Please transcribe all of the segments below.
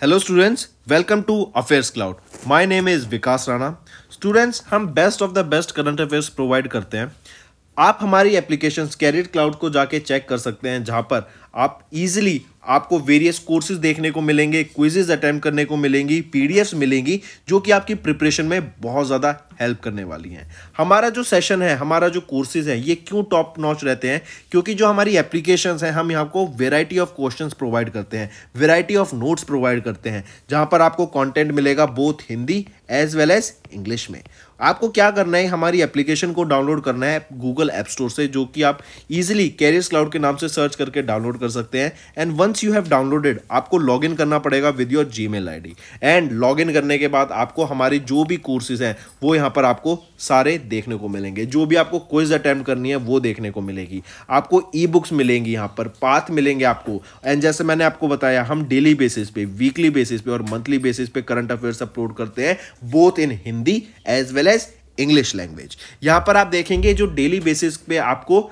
Hello students, welcome to affairs cloud. My name is Vikas Rana. Students, हम best of the best current affairs provide करते हैं। आप हमारी applications career cloud को जाके चेक कर सकते हैं, जहां पर आप इजीली आपको वेरियस कोर्सेज देखने को मिलेंगे, क्विजेज अटेम्प्ट करने को मिलेंगी, पीडीएफ्स मिलेंगी जो कि आपकी प्रिपरेशन में बहुत ज़्यादा हेल्प करने वाली हैं। हमारा जो सेशन है, हमारा जो कोर्सेज है, ये क्यों टॉप नॉच रहते हैं? क्योंकि जो हमारी एप्लीकेशंस हैं, हम यहाँ को वेराइटी ऑफ क्वेश्चंस प्रोवाइड करते हैं, वेराइटी ऑफ नोट्स प्रोवाइड करते हैं, जहाँ पर आपको कंटेंट मिलेगा both Hindi as well as English में। आपको क्या करना है, हमारी एप्लीकेशन को डाउनलोड करना है गूगल ऐप स्टोर से, जो कि आप इजीली कैरियर्स क्लाउड के नाम से सर्च करके डाउनलोड कर सकते हैं। And once you have downloaded, आपको लॉगिन करना पड़ेगा with your Gmail ID. And login करने के बाद आपको हमारी जो भी कोर्सेज हैं वो यहाँ पर आपको सारे देखने को मिलेंगे। जो भी आपको क्विज अटेम्प्ट करनी है वो देखने को मिलेगी। आपको ई बुक्स मिलेंगी, यहाँ पर पाथ मिलेंगे आपको। एंड जैसे मैंने आपको बताया, हम डेली बेसिस पे, वीकली बेसिस पे और मंथली बेसिस पे करंट अफेयर्स अपलोड करते हैं, both in Hindi as well as English language. यहां पर आप देखेंगे जो डेली बेसिस पे आपको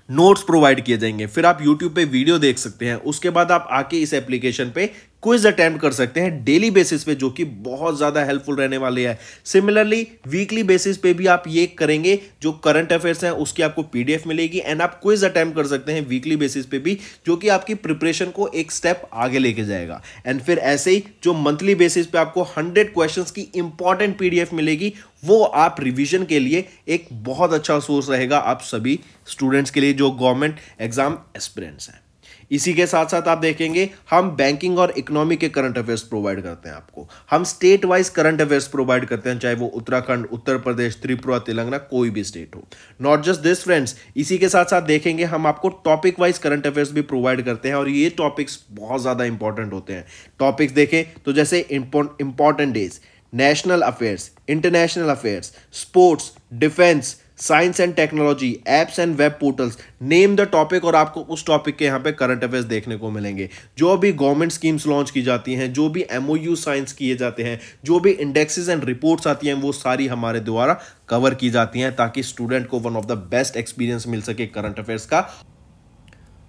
नोट्स प्रोवाइड किए जाएंगे, फिर आप YouTube पे वीडियो देख सकते हैं, उसके बाद आप आके इस एप्लीकेशन पे क्विज अटेम्प्ट कर सकते हैं डेली बेसिस पे, जो कि बहुत ज्यादा हेल्पफुल रहने वाले हैं। सिमिलरली वीकली बेसिस पे भी आप ये करेंगे, जो करंट अफेयर्स हैं उसकी आपको पीडीएफ मिलेगी एंड आप क्विज अटेम्प्ट कर सकते हैं वीकली बेसिस पे भी, जो कि आपकी प्रिपरेशन को एक स्टेप आगे लेके जाएगा। एंड फिर ऐसे ही जो मंथली बेसिस पे आपको 100 क्वेश्चंस की इंपॉर्टेंट पीडीएफ मिलेगी, वो आप रिवीजन के लिए एक बहुत अच्छा सोर्स रहेगा आप सभी स्टूडेंट्स के लिए जो गवर्नमेंट एग्जाम एस्पिरेंट्स हैं। इसी के साथ साथ आप देखेंगे हम बैंकिंग और इकोनॉमी के करंट अफेयर्स प्रोवाइड करते हैं आपको। हम state wise current affairs provide करते हैं, चाहे वो उत्तराखंड, उत्तर प्रदेश, त्रिपुरा, तेलंगाना, कोई भी स्टेट हो। नॉट जस्ट दिस फ्रेंड्स, इसी के साथ साथ देखेंगे हम आपको टॉपिक वाइज करंट अफेयर्स भी प्रोवाइड करते हैं, और ये टॉपिक्स बहुत ज़्यादा इंपॉर्टेंट होते हैं। टॉपिक्स देखें तो जैसे important days, national affairs, international affairs, sports, defence, science and technology, apps and web portals, name the topic, और आपको उस टॉपिक के यहाँ पे करंट अफेयर्स देखने को मिलेंगे। जो भी गवर्नमेंट स्कीम्स लॉन्च की जाती हैं, जो भी एमओयू साइंस किए जाते हैं, जो भी इंडेक्सेस एंड रिपोर्ट्स आती हैं, वो सारी हमारे द्वारा कवर की जाती हैं, ताकि स्टूडेंट को one of the best experience मिल सके करंट अफेयर्स का।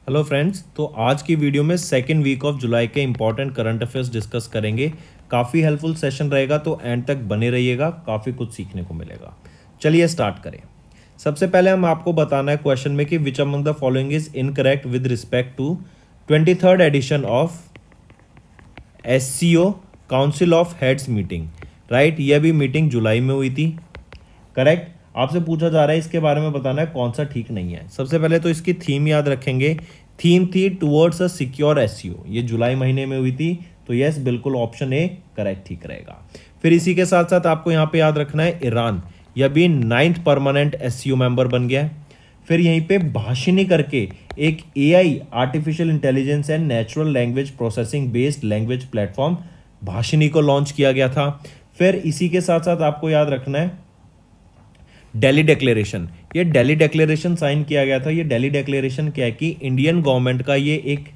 हेलो फ्रेंड्स, तो आज की वीडियो में सेकेंड वीक ऑफ जुलाई के इंपॉर्टेंट करंट अफेयर्स डिस्कस करेंगे। काफ़ी हेल्पफुल सेशन रहेगा, तो एंड तक बने रहिएगा, काफ़ी कुछ सीखने को मिलेगा। चलिए स्टार्ट करें। सबसे पहले हम आपको बताना है क्वेश्चन में कि which among the following is incorrect with respect to 23rd edition of SCO council of heads meeting. Right, यह भी मीटिंग जुलाई में हुई थी। करेक्ट, आपसे पूछा जा रहा है इसके बारे में बताना है कौन सा ठीक नहीं है। सबसे पहले तो इसकी थीम याद रखेंगे। थीम थी टुवर्ड्स अ सिक्योर एससीओ। ये जुलाई महीने में हुई थी, तो यस, बिल्कुल ऑप्शन ए करेक्ट ठीक रहेगा। फिर इसी के साथ साथ आपको यहाँ पे याद रखना है ईरान, यह भी 9th परमानेंट एससीओ मेंबर बन गया है। फिर यहीं पे भाषिनी करके एक AI, artificial intelligence and natural language processing based language platform Bhashini को लॉन्च किया गया था। फिर इसी के साथ साथ आपको याद रखना है दिल्ली डिक्लेरेशन। ये दिल्ली डिक्लेरेशन साइन किया गया था। ये दिल्ली डिक्लेरेशन क्या है कि इंडियन गवर्नमेंट का ये एक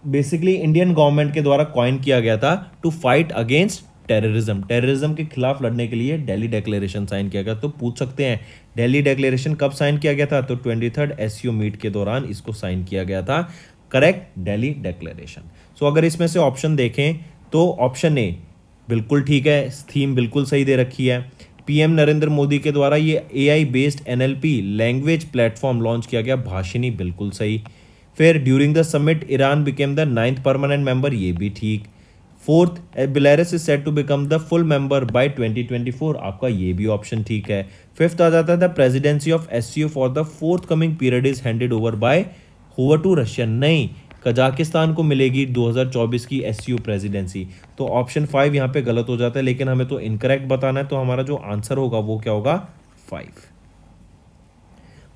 बेसिकली इंडियन गवर्नमेंट के द्वारा कॉइन किया गया था to fight against terrorism. Terrorism के खिलाफ लड़ने के लिए दिल्ली डिक्लेरेशन साइन किया गया। तो पूछ सकते हैं दिल्ली डिक्लेरेशन कब साइन किया गया था? तो 23rd एससीओ मीट के दौरान इसको साइन किया गया था। Correct, Delhi declaration. सो अगर इसमें से ऑप्शन देखें तो ऑप्शन ए बिल्कुल ठीक है, थीम बिल्कुल सही दे रखी है। पीएम नरेंद्र मोदी के द्वारा ये AI based NLP language platform launch किया गया, भाषिनी बिल्कुल सही। फिर during the summit Iran became the 9th permanent member, ये भी ठीक। Fourth, Belarus is set to become the full member by 2024, आपका ये भी ऑप्शन ठीक है। फिफ्थ आ जाता है the presidency of SCO for the fourth coming period is handed over by हुआ टू रशिया। नहीं, कजाकिस्तान को मिलेगी 2024 की एससीओ प्रेसिडेंसी। तो ऑप्शन 5 यहाँ पे गलत हो जाता है, लेकिन हमें तो इनकरेक्ट बताना है, तो हमारा जो आंसर होगा वो क्या होगा? 5।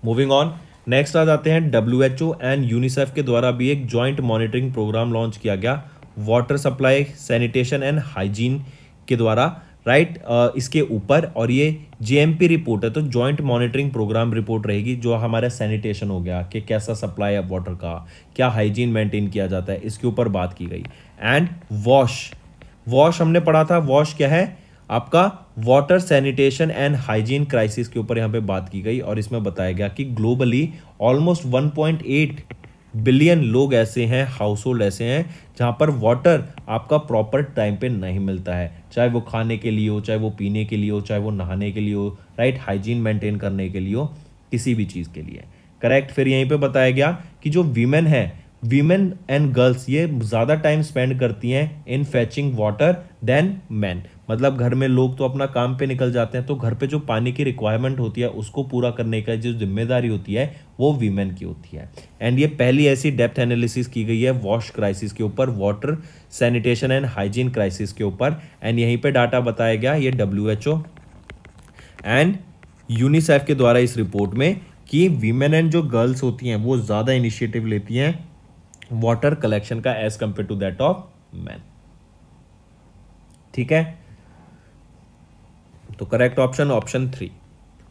मूविंग ऑन, नेक्स्ट आ जाते हैं WHO एंड यूनिसेफ के द्वारा भी एक जॉइंट मॉनिटरिंग प्रोग्राम लॉन्च किया गया water supply, sanitation and hygiene के द्वारा। राइट, इसके ऊपर, और ये JMP रिपोर्ट है, तो जॉइंट मॉनिटरिंग प्रोग्राम रिपोर्ट रहेगी। जो हमारा सैनिटेशन हो गया कि कैसा सप्लाई है वाटर का, क्या हाइजीन मेंटेन किया जाता है, इसके ऊपर बात की गई। एंड वॉश हमने पढ़ा था। वॉश क्या है? आपका water sanitation and hygiene crisis के ऊपर यहाँ पे बात की गई, और इसमें बताया गया कि ग्लोबली ऑलमोस्ट 1.8 बिलियन लोग ऐसे हैं, हाउस होल्ड ऐसे हैं जहाँ पर वाटर आपका प्रॉपर टाइम पे नहीं मिलता है, चाहे वो खाने के लिए हो, चाहे वो पीने के लिए हो, चाहे वो नहाने के लिए हो, राइट, हाइजीन मेंटेन करने के लिए हो, किसी भी चीज़ के लिए। करेक्ट। फिर यहीं पे बताया गया कि जो वीमेन है, वीमेन एंड गर्ल्स ये ज़्यादा टाइम स्पेंड करती हैं इन फैचिंग वाटर देन मैन। मतलब घर में लोग तो अपना काम पे निकल जाते हैं, तो घर पे जो पानी की रिक्वायरमेंट होती है उसको पूरा करने का जो जिम्मेदारी होती है वो वीमेन की होती है। एंड ये पहली ऐसी डेप्थ एनालिसिस की गई है वॉश क्राइसिस के ऊपर, water sanitation and hygiene crisis के ऊपर। एंड यहीं पे डाटा बताया गया ये WHO एंड यूनिसेफ के द्वारा इस रिपोर्ट में कि वीमेन एंड जो गर्ल्स होती हैं वो ज़्यादा इनिशिएटिव लेती हैं वाटर कलेक्शन का as compare to that of man. ठीक है, तो correct option option 3।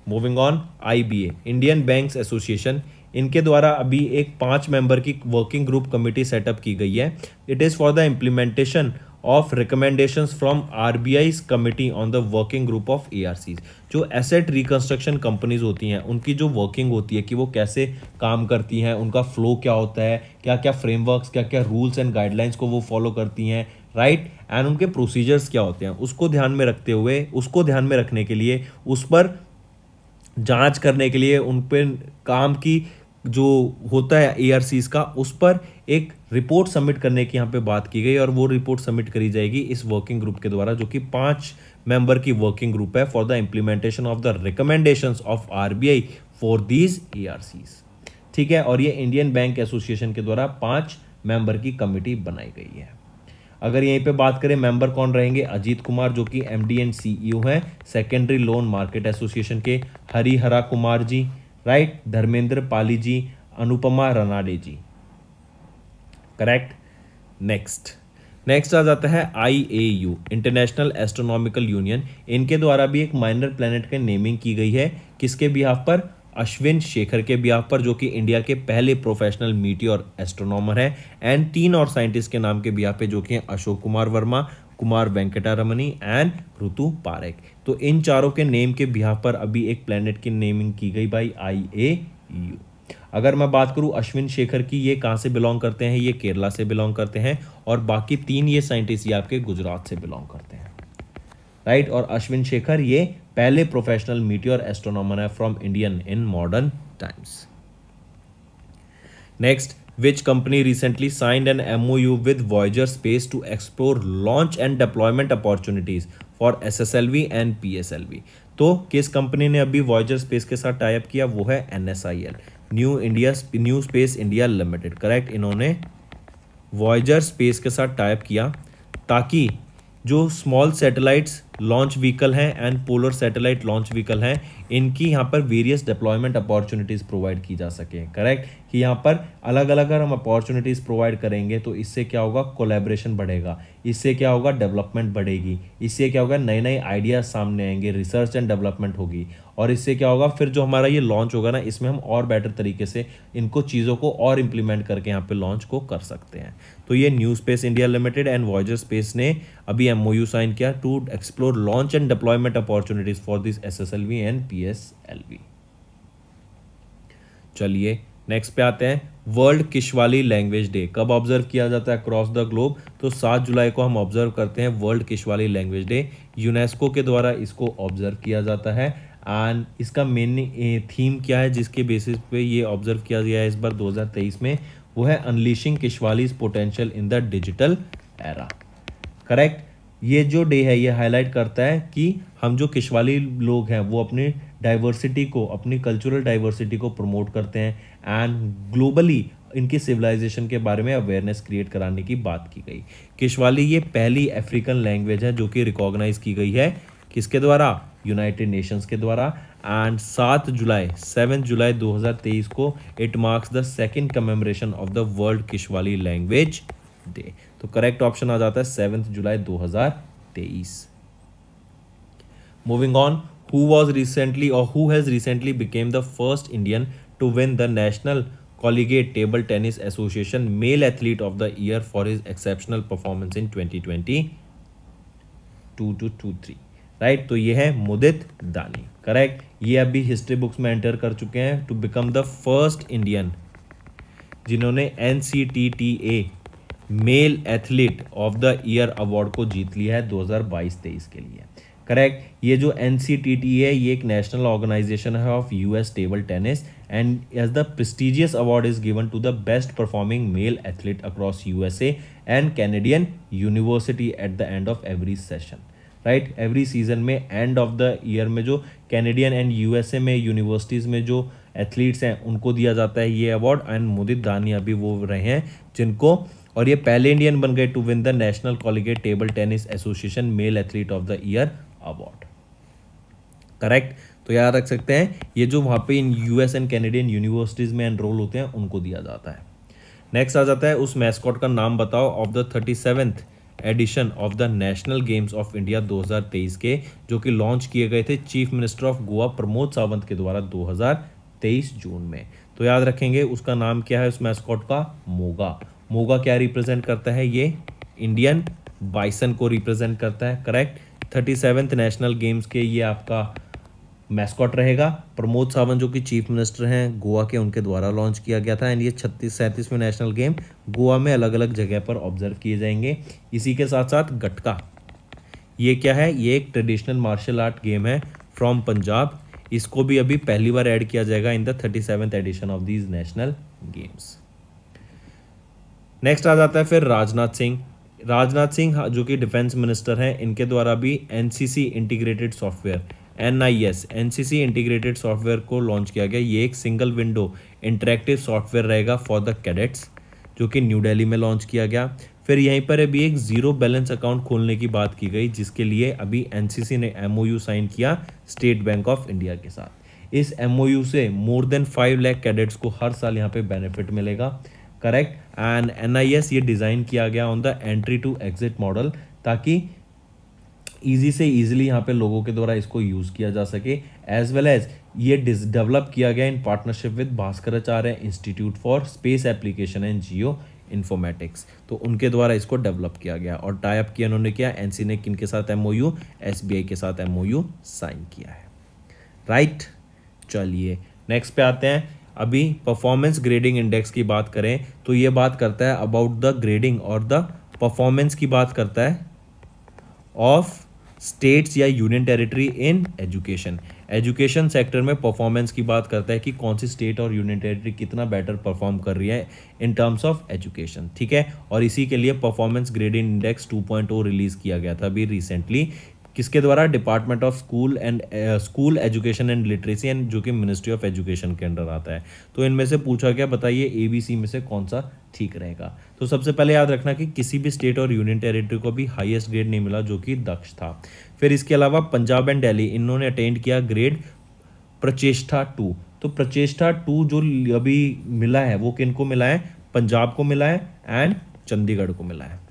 Moving on, IBA Indian banks association, इनके द्वारा अभी एक 5 मेंबर की वर्किंग ग्रुप कमेटी सेटअप की गई है। It is for the implementation of recommendations from RBI's committee on the working group of ARCs। जो एसेट रिकंस्ट्रक्शन कंपनीज होती हैं उनकी जो वर्किंग होती है कि वो कैसे काम करती हैं, उनका फ्लो क्या होता है, क्या क्या फ्रेमवर्क्स, क्या क्या रूल्स एंड गाइडलाइंस को वो फॉलो करती हैं, राइट, एंड उनके प्रोसीजर्स क्या होते हैं, उसको ध्यान में रखते हुए, उसको ध्यान में रखने के लिए, उस पर जांच करने के लिए, उन पर काम की जो होता है ARCs का, उस पर एक रिपोर्ट सबमिट करने की यहाँ पे बात की गई। और वो रिपोर्ट सबमिट करी जाएगी इस वर्किंग ग्रुप के द्वारा, जो कि 5 मेंबर की वर्किंग ग्रुप है for the implementation of the recommendations of RBI for these ARCs। ठीक है, और ये इंडियन बैंक एसोसिएशन के द्वारा 5 मेंबर की कमिटी बनाई गई है। अगर यहीं पे बात करें मेंबर कौन रहेंगे, अजीत कुमार जो कि MD एंड CEO हैं सेकेंडरी लोन मार्केट एसोसिएशन के, हरिहरा कुमार जी, राइट, धर्मेंद्र पाली जी, अनुपमा रनाडे जी। करेक्ट। नेक्स्ट आ जाता है IAU इंटरनेशनल एस्ट्रोनॉमिकल यूनियन। इनके द्वारा भी एक माइनर प्लैनेट की नेमिंग की गई है, किसके बिहाफ पर, अश्विन शेखर के बिहाफ पर, जो कि इंडिया के पहले प्रोफेशनल मीटियोर एस्ट्रोनॉमर हैं। एंड 3 और साइंटिस्ट के नाम के बिहाफ पे, जो कि अशोक कुमार वर्मा, कुमार वेंकटारमणी एंड ऋतु पारेख। तो इन चारों के नेम के बिहाफ पर अभी एक प्लैनेट की नेमिंग की गई बाई IAU। अगर मैं बात करूं अश्विन शेखर की, ये कहाँ से बिलोंग करते हैं, ये केरला से बिलोंग करते हैं। और बाकी 3 ये साइंटिस्ट ये आपके गुजरात से बिलोंग करते हैं, राइट। और अश्विन शेखर ये पहले प्रोफेशनल मीटियोर एस्ट्रोनॉमर है from Indian in modern times. Next, which company recently signed an MOU with Voyager Space to explore launch and deployment opportunities for SSLV and PSLV। तो किस कंपनी ने अभी Voyager Space के साथ tie up किया, वो है NSIL, new space India limited. Correct, इन्होंने Voyager Space के साथ टाई अप किया ताकि जो स्मॉल सैटेलाइट्स लॉन्च व्हीकल हैं and polar satellite launch vehicle हैं, इनकी यहाँ पर वेरियस डिप्लॉयमेंट अपॉर्चुनिटीज़ प्रोवाइड की जा सके। करेक्ट, कि यहाँ पर अलग अलग अगर हम अपॉर्चुनिटीज़ प्रोवाइड करेंगे तो इससे क्या होगा, कोलैबोरेशन बढ़ेगा, इससे क्या होगा, डेवलपमेंट बढ़ेगी, इससे क्या होगा, नए नए आइडियाज़ सामने आएंगे, रिसर्च एंड डेवलपमेंट होगी। और इससे क्या होगा, फिर जो हमारा ये लॉन्च होगा ना, इसमें हम और बेटर तरीके से इनको चीज़ों को और इम्प्लीमेंट करके यहाँ पे लॉन्च को कर सकते हैं। तो ये new space India limited and voyager space ने अभी MOU साइन किया to explore launch and deployment opportunities for this SSLV and PSLV। चलिए नेक्स्ट पे आते हैं। वर्ल्ड किश्वाली लैंग्वेज डे कब ऑब्जर्व किया जाता है अक्रॉस द ग्लोब, तो 7 जुलाई को हम ऑब्जर्व करते हैं world Kiswahili language day. UNESCO के द्वारा इसको ऑब्जर्व किया जाता है। एंड इसका मेन थीम क्या है जिसके बेसिस पे ये ऑब्जर्व किया गया है इस बार 2023 में, वो है unleashing Kiswahili's potential in the digital era. Correct, ये जो डे है ये हाईलाइट करता है कि हम जो किश्वाली लोग हैं वो अपनी डाइवर्सिटी को, अपनी कल्चरल डाइवर्सिटी को प्रमोट करते हैं एंड ग्लोबली इनकी सिविलाइजेशन के बारे में अवेयरनेस क्रिएट कराने की बात की गई। किश्वाली ये पहली अफ्रीकन लैंग्वेज है जो कि रिकॉग्नाइज की गई है किसके द्वारा, यूनाइटेड नेशंस के द्वारा। एंड 7 जुलाई 2023 को it marks the second commemoration of the world Kiswahili language day. तो करेक्ट ऑप्शन आ जाता है 7 जुलाई 2023। Moving on, who has recently became the first Indian to win the National Collegiate Table Tennis Association Male Athlete of the Year for his exceptional performance in 2022-23, right. तो ये है मुदित दानी। Correct, ये अभी हिस्ट्री बुक्स में enter कर चुके हैं to become the first Indian जिन्होंने NCTTA male athlete of the year award को जीत लिया है 2022-23 के लिए। करेक्ट। ये जो NCTTA है ये एक नेशनल ऑर्गेनाइजेशन है of US table tennis and as the prestigious award is given to the best performing male athlete across USA and Canadian university at the end of every session. Right, every season में end of the year में जो Canadian and USA में universities में जो athletes हैं उनको दिया जाता है ये अवार्ड। एंड मुदित दानिया भी वो रहे हैं जिनको, और ये पहले इंडियन बन गए to win the national collegiate table tennis association male athlete of the year award. Correct. तो याद रख सकते हैं ये जो वहाँ पे in US and Canadian universities में एनरोल होते हैं उनको दिया जाता है। नेक्स्ट आ जाता है उस मैस्कॉट का नाम बताओ of the 37th edition of the national games of India 2023 के, जो कि लॉन्च किए गए थे chief minister of Goa Pramod Sawant के द्वारा 2023 जून में। तो याद रखेंगे उसका नाम क्या है उस मैस्कॉट का, मोगा। मोगा क्या रिप्रेजेंट करता है, ये इंडियन बाइसन को रिप्रेजेंट करता है। करेक्ट। 37th नेशनल गेम्स के ये आपका मैस्कॉट रहेगा। प्रमोद सावंत जो कि चीफ मिनिस्टर हैं गोवा के, उनके द्वारा लॉन्च किया गया था। एंड ये 37वें नेशनल गेम गोवा में अलग अलग जगह पर ऑब्जर्व किए जाएंगे। इसी के साथ साथ गटका, ये क्या है, ये एक ट्रेडिशनल मार्शल आर्ट गेम है फ्रॉम पंजाब। इसको भी अभी पहली बार ऐड किया जाएगा in the 37th edition of these national games. Next आ जाता है फिर राजनाथ सिंह। राजनाथ सिंह जो कि डिफेंस मिनिस्टर हैं, इनके द्वारा भी NCC integrated software NIS NCC integrated software को लॉन्च किया गया। ये एक सिंगल विंडो इंटरेक्टिव सॉफ्टवेयर रहेगा फॉर द कैडेट्स, जो कि न्यू दिल्ली में लॉन्च किया गया। फिर यहीं पर अभी एक जीरो बैलेंस अकाउंट खोलने की बात की गई, जिसके लिए अभी NCC ने MOU साइन किया स्टेट बैंक ऑफ इंडिया के साथ। इस MOU से मोर देन 5 लाख कैडेट्स को हर साल यहाँ पे बेनिफिट मिलेगा। करेक्ट। एंड NIS ये डिज़ाइन किया गया on the entry to exit model, ताकि ईजी से ईजिली यहाँ पे लोगों के द्वारा इसको यूज़ किया जा सके। एज वेल एज ये डेवलप किया गया in partnership with Bhaskaracharya institute for space application and geo informatics, तो उनके द्वारा इसको डेवलप किया गया। और टाइप किया उन्होंने किया NC ने किन के साथ MOU, SBI के साथ MOU साइन किया है। राइट। चलिए नेक्स्ट पे आते हैं। अभी परफॉर्मेंस ग्रेडिंग इंडेक्स की बात करें तो ये बात करता है अबाउट द ग्रेडिंग और द परफॉर्मेंस की बात करता है ऑफ स्टेट्स या union territory in education. Education sector में परफॉर्मेंस की बात करता है कि कौन सी स्टेट और यूनियन टेरिटरी कितना बेटर परफॉर्म कर रही है इन टर्म्स ऑफ एजुकेशन। ठीक है। और इसी के लिए परफॉर्मेंस ग्रेडिंग इंडेक्स 2.0 रिलीज किया गया था अभी रिसेंटली, किसके द्वारा, department of school education and literacy and जो कि मिनिस्ट्री ऑफ एजुकेशन के अंडर आता है। तो इनमें से पूछा गया बताइए ABC में से कौन सा ठीक रहेगा। तो सबसे पहले याद रखना कि किसी भी स्टेट और यूनियन टेरिटरी को भी हाईएस्ट ग्रेड नहीं मिला जो कि दक्ष था। फिर इसके अलावा पंजाब एंड दिल्ली इन्होंने अटेंड किया ग्रेड प्रचेष्टा 2। तो प्रचेष्टा 2 जो अभी मिला है वो किन को मिला है, पंजाब को मिला है एंड चंडीगढ़ को मिला है।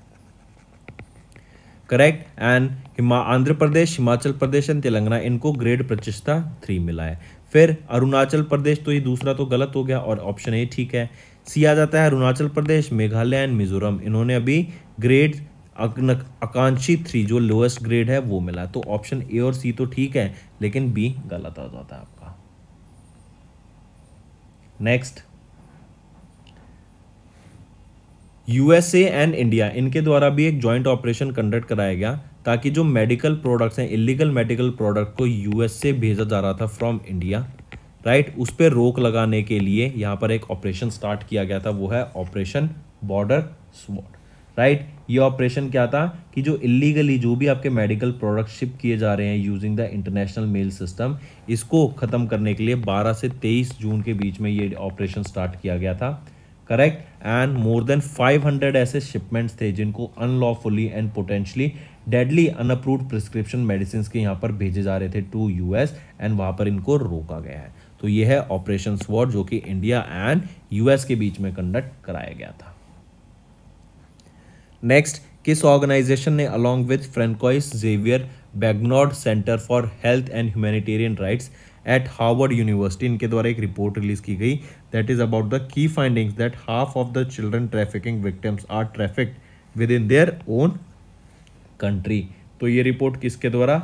Correct. And Andhra Pradesh, Himachal Pradesh and Telangana इनको ग्रेड प्रचेष्टा 3 मिला है। फिर अरुणाचल प्रदेश, तो ये दूसरा तो गलत हो गया और ऑप्शन ए ठीक है। सी आ जाता है अरुणाचल प्रदेश, मेघालय एंड मिजोरम, इन्होंने अभी ग्रेड आकांक्षी 3 जो लोएस्ट ग्रेड है वो मिला। तो ऑप्शन ए और सी तो ठीक है लेकिन बी गलत आ जाता है आपका। नेक्स्ट, USA एंड इंडिया इनके द्वारा भी एक जॉइंट ऑपरेशन कंडक्ट कराया गया ताकि जो मेडिकल प्रोडक्ट्स हैं, इलीगल मेडिकल प्रोडक्ट को US से भेजा जा रहा था फ्रॉम इंडिया, राइट, उस पर रोक लगाने के लिए यहाँ पर एक ऑपरेशन स्टार्ट किया गया था, वो है ऑपरेशन बॉर्डर स्वॉर्ड। राइट। ये ऑपरेशन क्या था कि जो इलीगली जो भी आपके मेडिकल प्रोडक्ट शिप किए जा रहे हैं using the international mail system, इसको खत्म करने के लिए 12 से 23 जून के बीच में ये ऑपरेशन स्टार्ट किया गया था। करेक्ट। एंड मोर देन 500 ऐसे शिपमेंट्स थे जिनको unlawfully and potentially deadly unapproved prescription medicine के यहाँ पर भेजे जा रहे थे टू US एंड वहाँ पर इनको रोका गया है। तो ये है ऑपरेशन स्वॉर्ड जो कि इंडिया एंड US के बीच में कंडक्ट कराया गया था। नेक्स्ट, किस ऑर्गेनाइजेशन ने along with Francois Xavier Bagnoud centre for health and humanitarian rights at Harvard University, इनके द्वारा एक रिपोर्ट रिलीज की गई that is about the key findings that half of the children trafficking victims are trafficked within their own country. तो ये report किसके द्वारा,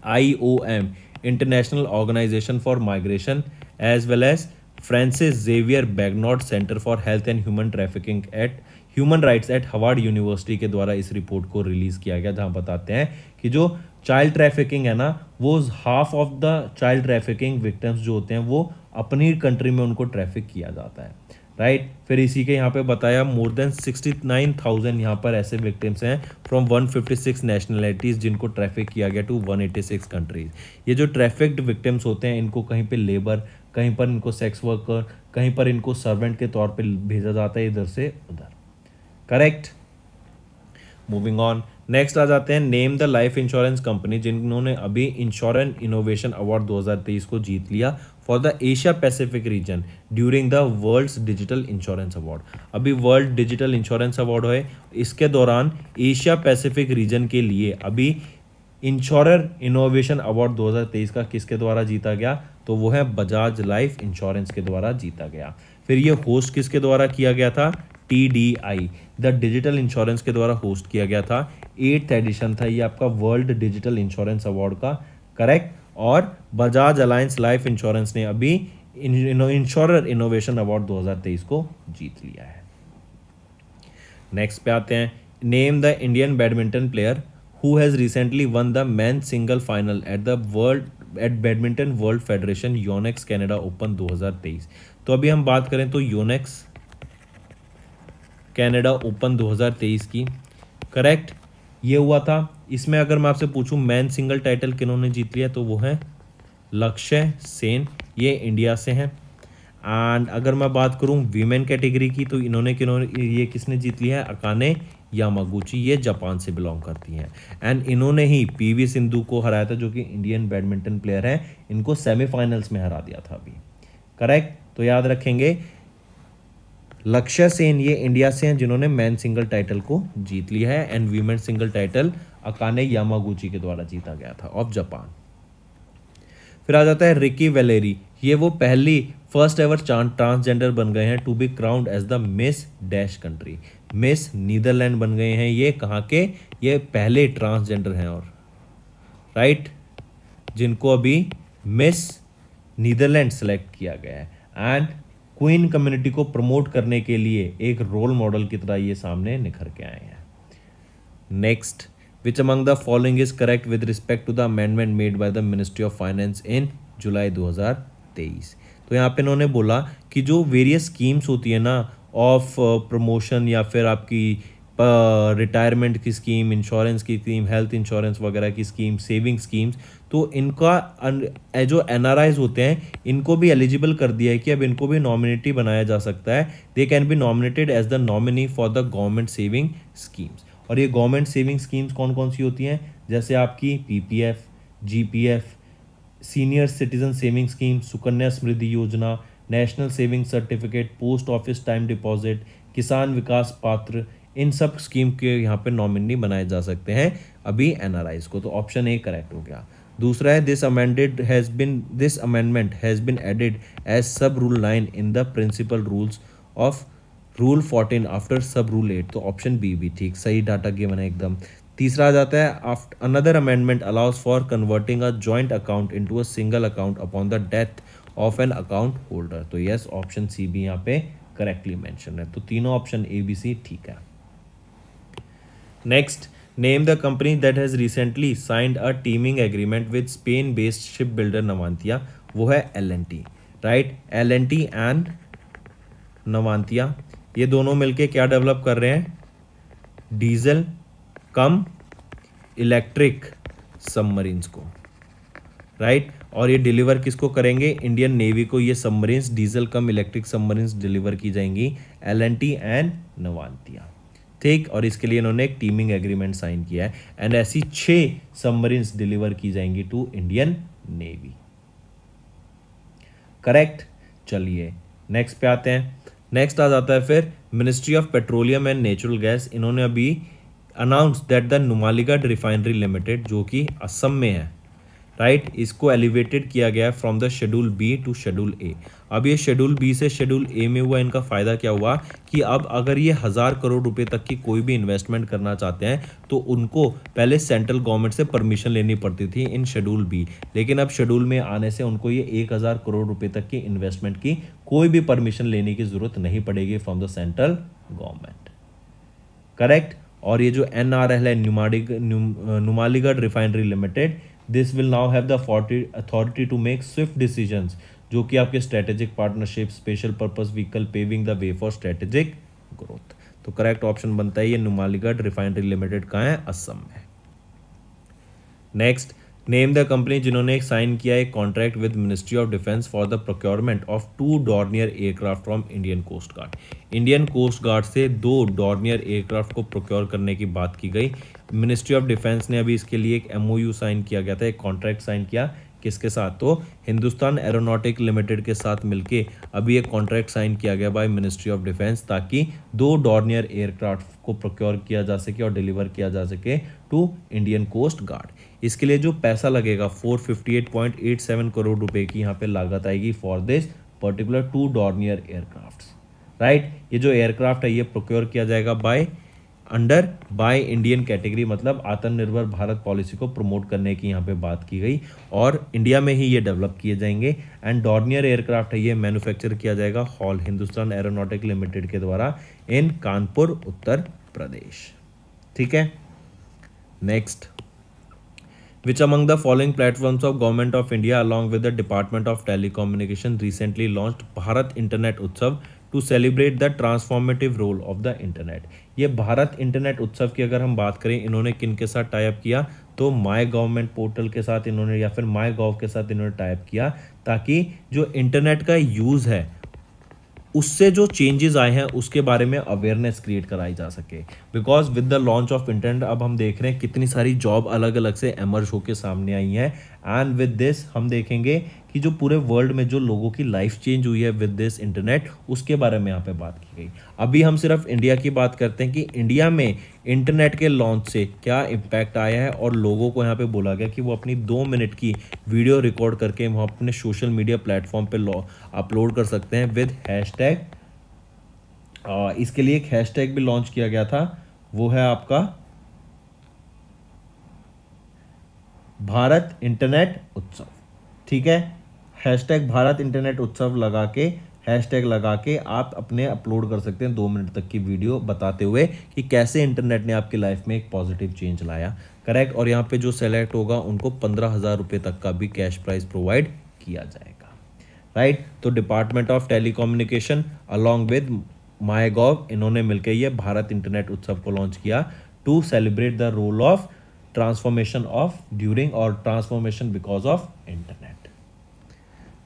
IOM international organisation for migration as well as Francis Xavier Bagnoud centre for health and human rights at Harvard university के द्वारा इस report को release किया गया, जहां बताते हैं कि जो चाइल्ड ट्रैफिकिंग है ना, वो half of the child trafficking victims जो होते हैं वो अपनी कंट्री में उनको ट्रैफिक किया जाता है, राइट। फिर इसी के यहाँ पे बताया मोर देन 69,000 यहाँ पर ऐसे विक्टिम्स हैं फ्रॉम 156 नेशनलिटीज़ जिनको ट्रैफिक किया गया टू 186 कंट्रीज। ये जो ट्रैफिक्ड विक्टिम्स होते हैं इनको कहीं पे लेबर, कहीं पर इनको सेक्स वर्कर, कहीं पर इनको सर्वेंट के तौर पे भेजा जाता है इधर से उधर, करेक्ट। मूविंग ऑन, नेक्स्ट आ जाते हैं name the life insurance company जिन्होंने अभी इंश्योरेंस इनोवेशन अवार्ड 2023 को जीत लिया for the Asia Pacific region during the world's digital insurance award. अभी वर्ल्ड डिजिटल इंश्योरेंस अवार्ड है, इसके दौरान एशिया पैसिफिक रीजन के लिए अभी इंश्योरर इनोवेशन अवार्ड 2023 का किसके द्वारा जीता गया, तो वो है बजाज लाइफ इंश्योरेंस के द्वारा जीता गया। फिर ये होस्ट किसके द्वारा किया गया था, TDI द डिजिटल इंश्योरेंस के द्वारा होस्ट किया गया था। 8th एडिशन था ये आपका वर्ल्ड डिजिटल इंश्योरेंस अवार्ड का, करेक्ट। और बजाज अलायंस लाइफ इंश्योरेंस ने अभी इंश्योरर इनोवेशन अवार्ड 2023 को जीत लिया है। नेक्स्ट पे आते हैं, name the Indian badminton player who has recently won the men single final at badminton world federation Yonex Canada open 2023। तो अभी हम बात करें तो योनेक्स कनाडा ओपन 2023 की, करेक्ट, ये हुआ था। इसमें अगर मैं आपसे पूछूं मैन सिंगल टाइटल किन्होंने जीत लिया, तो वो है लक्ष्य सेन, ये इंडिया से हैं। एंड अगर मैं बात करूं वीमेन कैटेगरी की, तो ये किसने जीत लिया है, अकाने यामागुची, ये जापान से बिलोंग करती हैं। एंड इन्होंने ही PV सिंधु को हराया था, जो कि इंडियन बैडमिंटन प्लेयर है, इनको सेमीफाइनल्स में हरा दिया था अभी, करेक्ट। तो याद रखेंगे लक्ष्य सेन ये इंडिया से हैं जिन्होंने मैन सिंगल टाइटल को जीत लिया है, and women single title Akane Yamaguchi के द्वारा जीता गया था ऑफ जापान। फिर आ जाता है रिकी वेलेरी, ये वो पहली फर्स्ट एवर ट्रांसजेंडर बन गए हैं to be crowned as the miss dash country, miss Netherlands बन गए हैं। ये कहाँ के, ये पहले ट्रांसजेंडर हैं और राइट, जिनको अभी मिस नीदरलैंड सेलेक्ट किया गया है। एंड क्वीन कम्युनिटी को प्रमोट करने के लिए एक रोल मॉडल की तरह ये सामने निखर के आए हैं। Next, which among the following is correct with respect to the amendment made by the ministry of finance in July 2023। तो यहाँ पे इन्होंने बोला कि जो वेरियस स्कीम्स होती है ना ऑफ प्रमोशन या फिर आपकी रिटायरमेंट की स्कीम, इंश्योरेंस की स्कीम, हेल्थ इंश्योरेंस वगैरह की स्कीम, सेविंग स्कीम्स, तो इनका जो NRIs होते हैं इनको भी एलिजिबल कर दिया है कि अब इनको भी नॉमिनेटी बनाया जा सकता है। They can be nominated as the nominee for the government saving schemes. और ये गवर्नमेंट सेविंग स्कीम्स कौन कौन सी होती हैं, जैसे आपकी PPF, GPF, senior citizen saving scheme, Sukanya Samriddhi Yojana, national saving certificate, post office time deposit, Kisan Vikas पात्र, इन सब स्कीम के यहाँ पे नॉमिनी बनाए जा सकते हैं अभी NRIs को। तो ऑप्शन A करेक्ट हो गया। दूसरा है this amendment has been added as sub rule 9 in the principal rules of rule 14 after sub rule 8। तो ऑप्शन B भी ठीक, सही डाटा गिवन है एकदम। तीसरा आ जाता है another amendment allows for converting a joint account into a single account upon the death of an account holder. तो यस, ऑप्शन C भी यहाँ पे करेक्टली मेंशन है। तो तीनों ऑप्शन A, B, C ठीक है। Next, name the company that has recently signed a teaming agreement with Spain based ship builder Navantia. वो है L&T, राइट। L&T एंड नवांतिया ये दोनों मिलके क्या डेवलप कर रहे हैं, डीजल कम इलेक्ट्रिक सबमरीन्स को, राइट। और ये डिलीवर किसको करेंगे, इंडियन नेवी को ये सबमरीन्स, डीजल कम इलेक्ट्रिक सबमरीन्स डिलीवर की जाएंगी L&T एंड नवांतिया, ठीक। और इसके लिए इन्होंने एक टीमिंग एग्रीमेंट साइन किया है एंड ऐसी 6 सबमरीन्स डिलीवर की जाएंगी टू इंडियन नेवी, करेक्ट। चलिए नेक्स्ट पे आते हैं। नेक्स्ट आ जाता है फिर ministry of petroleum and natural gas. इन्होंने अभी announce that the Numaligarh refinery limited, जो कि असम में है, राइट, इसको एलिवेटेड किया गया from the schedule B to schedule A. अब ये शेड्यूल बी से शेड्यूल ए में हुआ, इनका फ़ायदा क्या हुआ कि अब अगर ये 1000 करोड़ रुपए तक की कोई भी इन्वेस्टमेंट करना चाहते हैं तो उनको पहले सेंट्रल गवर्नमेंट से परमिशन लेनी पड़ती थी इन शेड्यूल बी, लेकिन अब शेड्यूल में आने से उनको ये 1000 करोड़ रुपए तक की इन्वेस्टमेंट की कोई भी परमिशन लेने की जरूरत नहीं पड़ेगी from the central government. Correct. और ये जो NRL है, Numaligarh refinery limited, this will now have the authority to make swift decisions, जो कि आपके strategic partnership, special purpose vehicle, paving the way for strategic growth. तो करेक्ट ऑप्शन बनता है ये नुमालीगढ़ रिफाइनरी लिमिटेड कहाँ है, असम में। नेक्स्ट, नेम द कंपनी जिन्होंने साइन किया एक contract with ministry of defence for the procurement of 2 Dornier aircraft from Indian coast guard. Indian coast guard से 2 डॉर्नियर एयरक्राफ्ट को प्रोक्योर करने की बात की गई। मिनिस्ट्री ऑफ डिफेंस ने अभी इसके लिए एक MOU साइन किया गया था, एक कॉन्ट्रैक्ट साइन किया किसके साथ, तो हिंदुस्तान एरोनॉटिक लिमिटेड के साथ मिलके अभी एक कॉन्ट्रैक्ट साइन किया गया बाय मिनिस्ट्री ऑफ डिफेंस, ताकि 2 डॉर्नियर एयरक्राफ्ट को प्रोक्योर किया जा सके और डिलीवर किया जा सके टू इंडियन कोस्ट गार्ड। इसके लिए जो पैसा लगेगा 458.87 करोड़ रुपए की यहाँ पे लागत आएगी for this particular 2 Dornier aircraft. Right, ये जो एयरक्राफ्ट है ये प्रोक्योर किया जाएगा बाय इंडियन कैटेगरी, मतलब आत्मनिर्भर भारत पॉलिसी को प्रमोट करने की यहाँ पे बात की गई, और इंडिया में ही ये डेवलप किए जाएंगे। एंड डॉर्नियर एयरक्राफ्ट है ये मैन्युफैक्चर किया जाएगा हॉल हिंदुस्तान एरोनॉटिक लिमिटेड के द्वारा इन कानपुर, उत्तर प्रदेश। ठीक है। Next, which among the following platforms of Government of India along with the Department of Telecommunication recently launched Bharat Internet Utsav to celebrate the transformative role of the internet। ये Bharat internet उत्सव की अगर हम बात करें, इन्होंने किन के साथ टाई अप किया, तो माई गवर्नमेंट पोर्टल के साथ इन्होंने, या फिर माई गॉव के साथ इन्होंने टाई अप किया, ताकि जो इंटरनेट का यूज़ है उससे जो चेंजेस आए हैं उसके बारे में अवेयरनेस क्रिएट कराई जा सके। Because with the launch of internet अब हम देख रहे हैं कितनी सारी जॉब अलग अलग से एमर्ज होकर सामने आई हैं, एंड विद दिस हम देखेंगे कि जो पूरे वर्ल्ड में जो लोगों की लाइफ चेंज हुई है विद दिस इंटरनेट, उसके बारे में यहाँ पे बात की गई। अभी हम सिर्फ इंडिया की बात करते हैं कि इंडिया में इंटरनेट के लॉन्च से क्या इम्पैक्ट आया है, और लोगों को यहाँ पे बोला गया कि वो अपनी 2 मिनट की वीडियो रिकॉर्ड करके वो अपने सोशल मीडिया प्लेटफॉर्म पे अपलोड कर सकते हैं विद हैशटैग। इसके लिए एक हैशटैग भी लॉन्च किया गया था, वो है आपका भारत इंटरनेट उत्सव। ठीक है, हैशटैग भारत इंटरनेट उत्सव लगा के, हैशटैग लगा के आप अपने अपलोड कर सकते हैं 2 मिनट तक की वीडियो बताते हुए कि कैसे इंटरनेट ने आपकी लाइफ में एक पॉजिटिव चेंज लाया। करेक्ट। और यहाँ पे जो सेलेक्ट होगा उनको 15,000 रुपये तक का भी कैश प्राइज प्रोवाइड किया जाएगा। राइट। तो department of telecommunication along with My Gov, इन्होंने मिलकर ये भारत इंटरनेट उत्सव को लॉन्च किया to celebrate the role of transformation of during और transformation because of internet.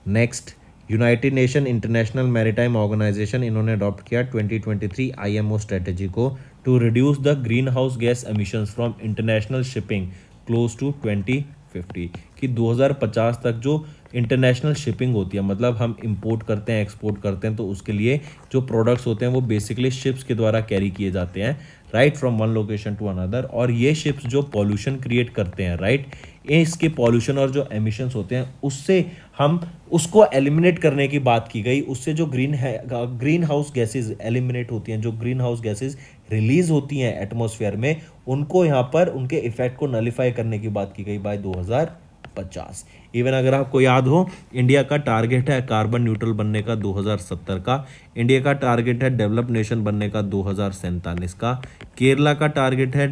Next, United Nation international maritime organisation, इन्होंने अडॉप्ट किया 2023 IMO स्ट्रेटेजी को to reduce the green house gas emissions from international shipping close to 2050, कि 2050 तक जो international shipping होती है, मतलब हम इंपोर्ट करते हैं, एक्सपोर्ट करते हैं, तो उसके लिए जो प्रोडक्ट्स होते हैं वो बेसिकली शिप्स के द्वारा कैरी किए जाते हैं, right, from one location to another. और ये शिप्स जो पॉल्यूशन क्रिएट करते हैं, राइट, इसके पॉल्यूशन और जो एमिशंस होते हैं उससे हम उसको एलिमिनेट करने की बात की गई। उससे जो ग्रीन हाउस गैसेज एलिमिनेट होती हैं, जो ग्रीन हाउस गैसेज रिलीज होती हैं एटमॉस्फेयर में, उनको यहाँ पर उनके इफेक्ट को नलिफाई करने की बात की गई बाय 2050। इवन अगर आपको याद हो, इंडिया का टारगेट है कार्बन न्यूट्रल बनने का 2070 का, इंडिया का टारगेट है डेवलप्ड नेशन बनने का 2047 का, केरला का टारगेट है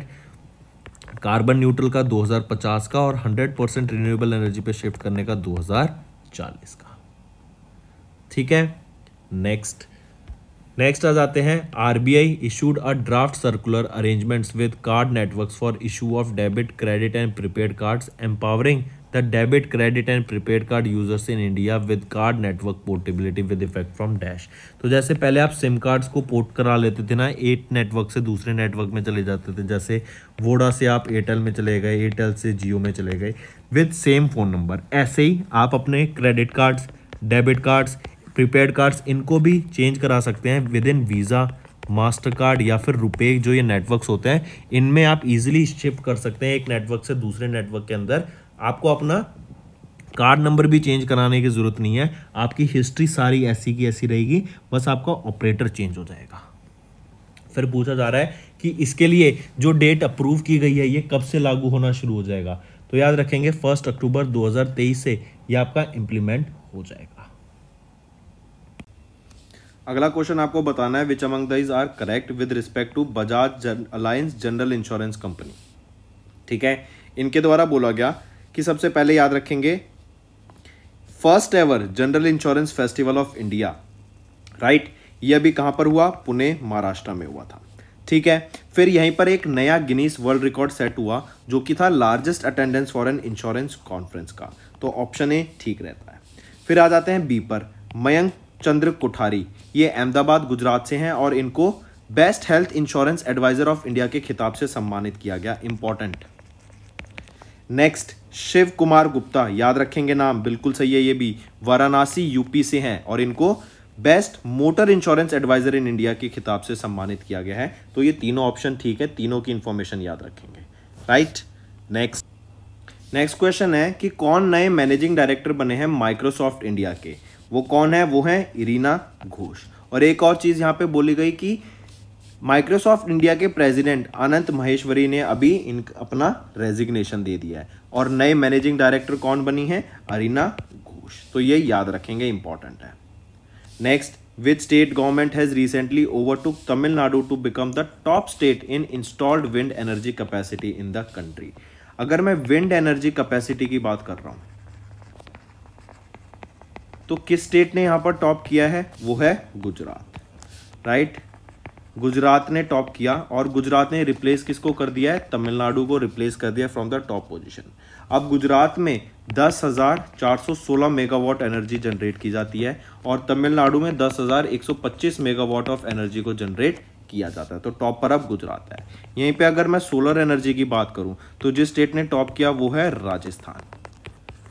कार्बन न्यूट्रल का 2050 का, और 100% रिन्यूएबल एनर्जी पे शिफ्ट करने का 2040 का। ठीक है। नेक्स्ट आ जाते हैं, RBI issued a draft circular arrangements with card networks for issue of debit, credit and prepaid cards, empowering the debit, credit and prepaid card users in India with card network portability with effect from dash. तो जैसे पहले आप SIM cards को port करा लेते थे ना, एक नेटवर्क से दूसरे नेटवर्क में चले जाते थे, जैसे वोडा से आप एयरटेल में चले गए, एयरटेल से जियो में चले गए विद सेम फ़ोन नंबर, ऐसे ही आप अपने credit cards, debit cards, prepaid cards, इनको भी चेंज करा सकते हैं with in visa, master card या फिर रुपए। जो ये नेटवर्क्स होते हैं इनमें आप इजीली शिफ्ट कर सकते हैं एक नेटवर्क से दूसरे नेटवर्क के अंदर। आपको अपना कार्ड नंबर भी चेंज कराने की ज़रूरत नहीं है, आपकी हिस्ट्री सारी ऐसी की ऐसी रहेगी, बस आपका ऑपरेटर चेंज हो जाएगा। फिर पूछा जा रहा है कि इसके लिए जो डेट अप्रूव की गई है ये कब से लागू होना शुरू हो जाएगा, तो याद रखेंगे 1 अक्टूबर 2023 से ये आपका इम्प्लीमेंट हो जाएगा। अगला क्वेश्चन आपको बताना है which among these are correct with respect to Bajaj Allianz general insurance company. ठीक है, इनके द्वारा बोला गया कि सबसे पहले याद रखेंगे first ever general insurance festival of India, right, ये अभी कहां पर हुआ, पुणे महाराष्ट्र में हुआ था। ठीक है, फिर यहीं पर एक नया गिनीज वर्ल्ड रिकॉर्ड सेट हुआ जो कि था largest attendance for an insurance conference का, तो ऑप्शन ए ठीक रहता है। फिर आ जाते हैं बी पर, मयंक चंद्र कोठारी, ये अहमदाबाद गुजरात से हैं और इनको best health insurance advisor of India के खिताब से सम्मानित किया गया, इंपॉर्टेंट। नेक्स्ट शिव कुमार गुप्ता, याद रखेंगे नाम, बिल्कुल सही है, ये भी वाराणसी यूपी से हैं और इनको best motor insurance advisor in India के खिताब से सम्मानित किया गया है। तो ये तीनों ऑप्शन ठीक है, तीनों की इंफॉर्मेशन याद रखेंगे, राइट। नेक्स्ट क्वेश्चन है कि कौन नए मैनेजिंग डायरेक्टर बने हैं माइक्रोसॉफ्ट इंडिया के, वो कौन है, वो है इरीना घोष। और एक और चीज यहां पे बोली गई कि माइक्रोसॉफ्ट इंडिया के प्रेसिडेंट अनंत महेश्वरी ने अभी अपना रेजिग्नेशन दे दिया है और नए मैनेजिंग डायरेक्टर कौन बनी है, इरीना घोष, तो ये याद रखेंगे, इंपॉर्टेंट है। Next, which state government has recently overtook Tamil Nadu to become the top state in installed wind energy capacity in the country. अगर मैं विंड एनर्जी कैपेसिटी की बात कर रहा हूं तो किस स्टेट ने यहां पर टॉप किया है, वो है गुजरात, राइट। गुजरात ने टॉप किया और गुजरात ने रिप्लेस किसको कर दिया है, तमिलनाडु को रिप्लेस कर दिया फ्रॉम द टॉप पोजीशन। अब गुजरात में 10,416 मेगावाट एनर्जी जनरेट की जाती है और तमिलनाडु में 10,125 मेगावाट ऑफ एनर्जी को जनरेट किया जाता है, तो टॉप पर अब गुजरात है। यहीं पे अगर मैं सोलर एनर्जी की बात करूं तो जिस स्टेट ने टॉप किया वो है राजस्थान,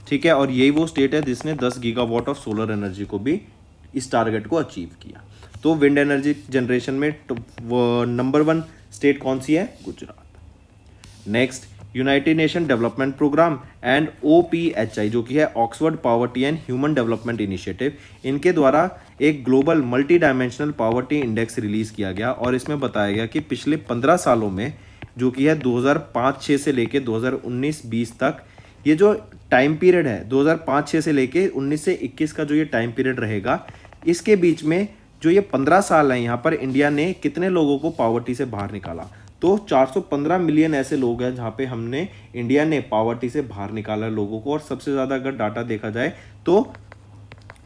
ठीक है, और यही वो स्टेट है जिसने 10 गीगावाट ऑफ सोलर एनर्जी को भी इस टारगेट को अचीव किया। तो विंड एनर्जी जनरेशन में नंबर 1 स्टेट कौन सी है, Gujarat. Next, United nation development programme and OPHI जो कि है Oxford poverty and human development initiative, इनके द्वारा एक global multi dimensional poverty index release किया गया और इसमें बताया गया कि पिछले 15 सालों में जो कि है 2005-6 से लेके 2019-20 तक, ये जो टाइम पीरियड है 2005-6 से लेके 19 से 21 का जो ये टाइम पीरियड रहेगा, इसके बीच में जो ये 15 साल है यहाँ पर इंडिया ने कितने लोगों को पॉवर्टी से बाहर निकाला, तो 415 मिलियन ऐसे लोग हैं जहाँ पे हमने इंडिया ने पॉवर्टी से बाहर निकाला लोगों को। और सबसे ज़्यादा अगर डाटा देखा जाए तो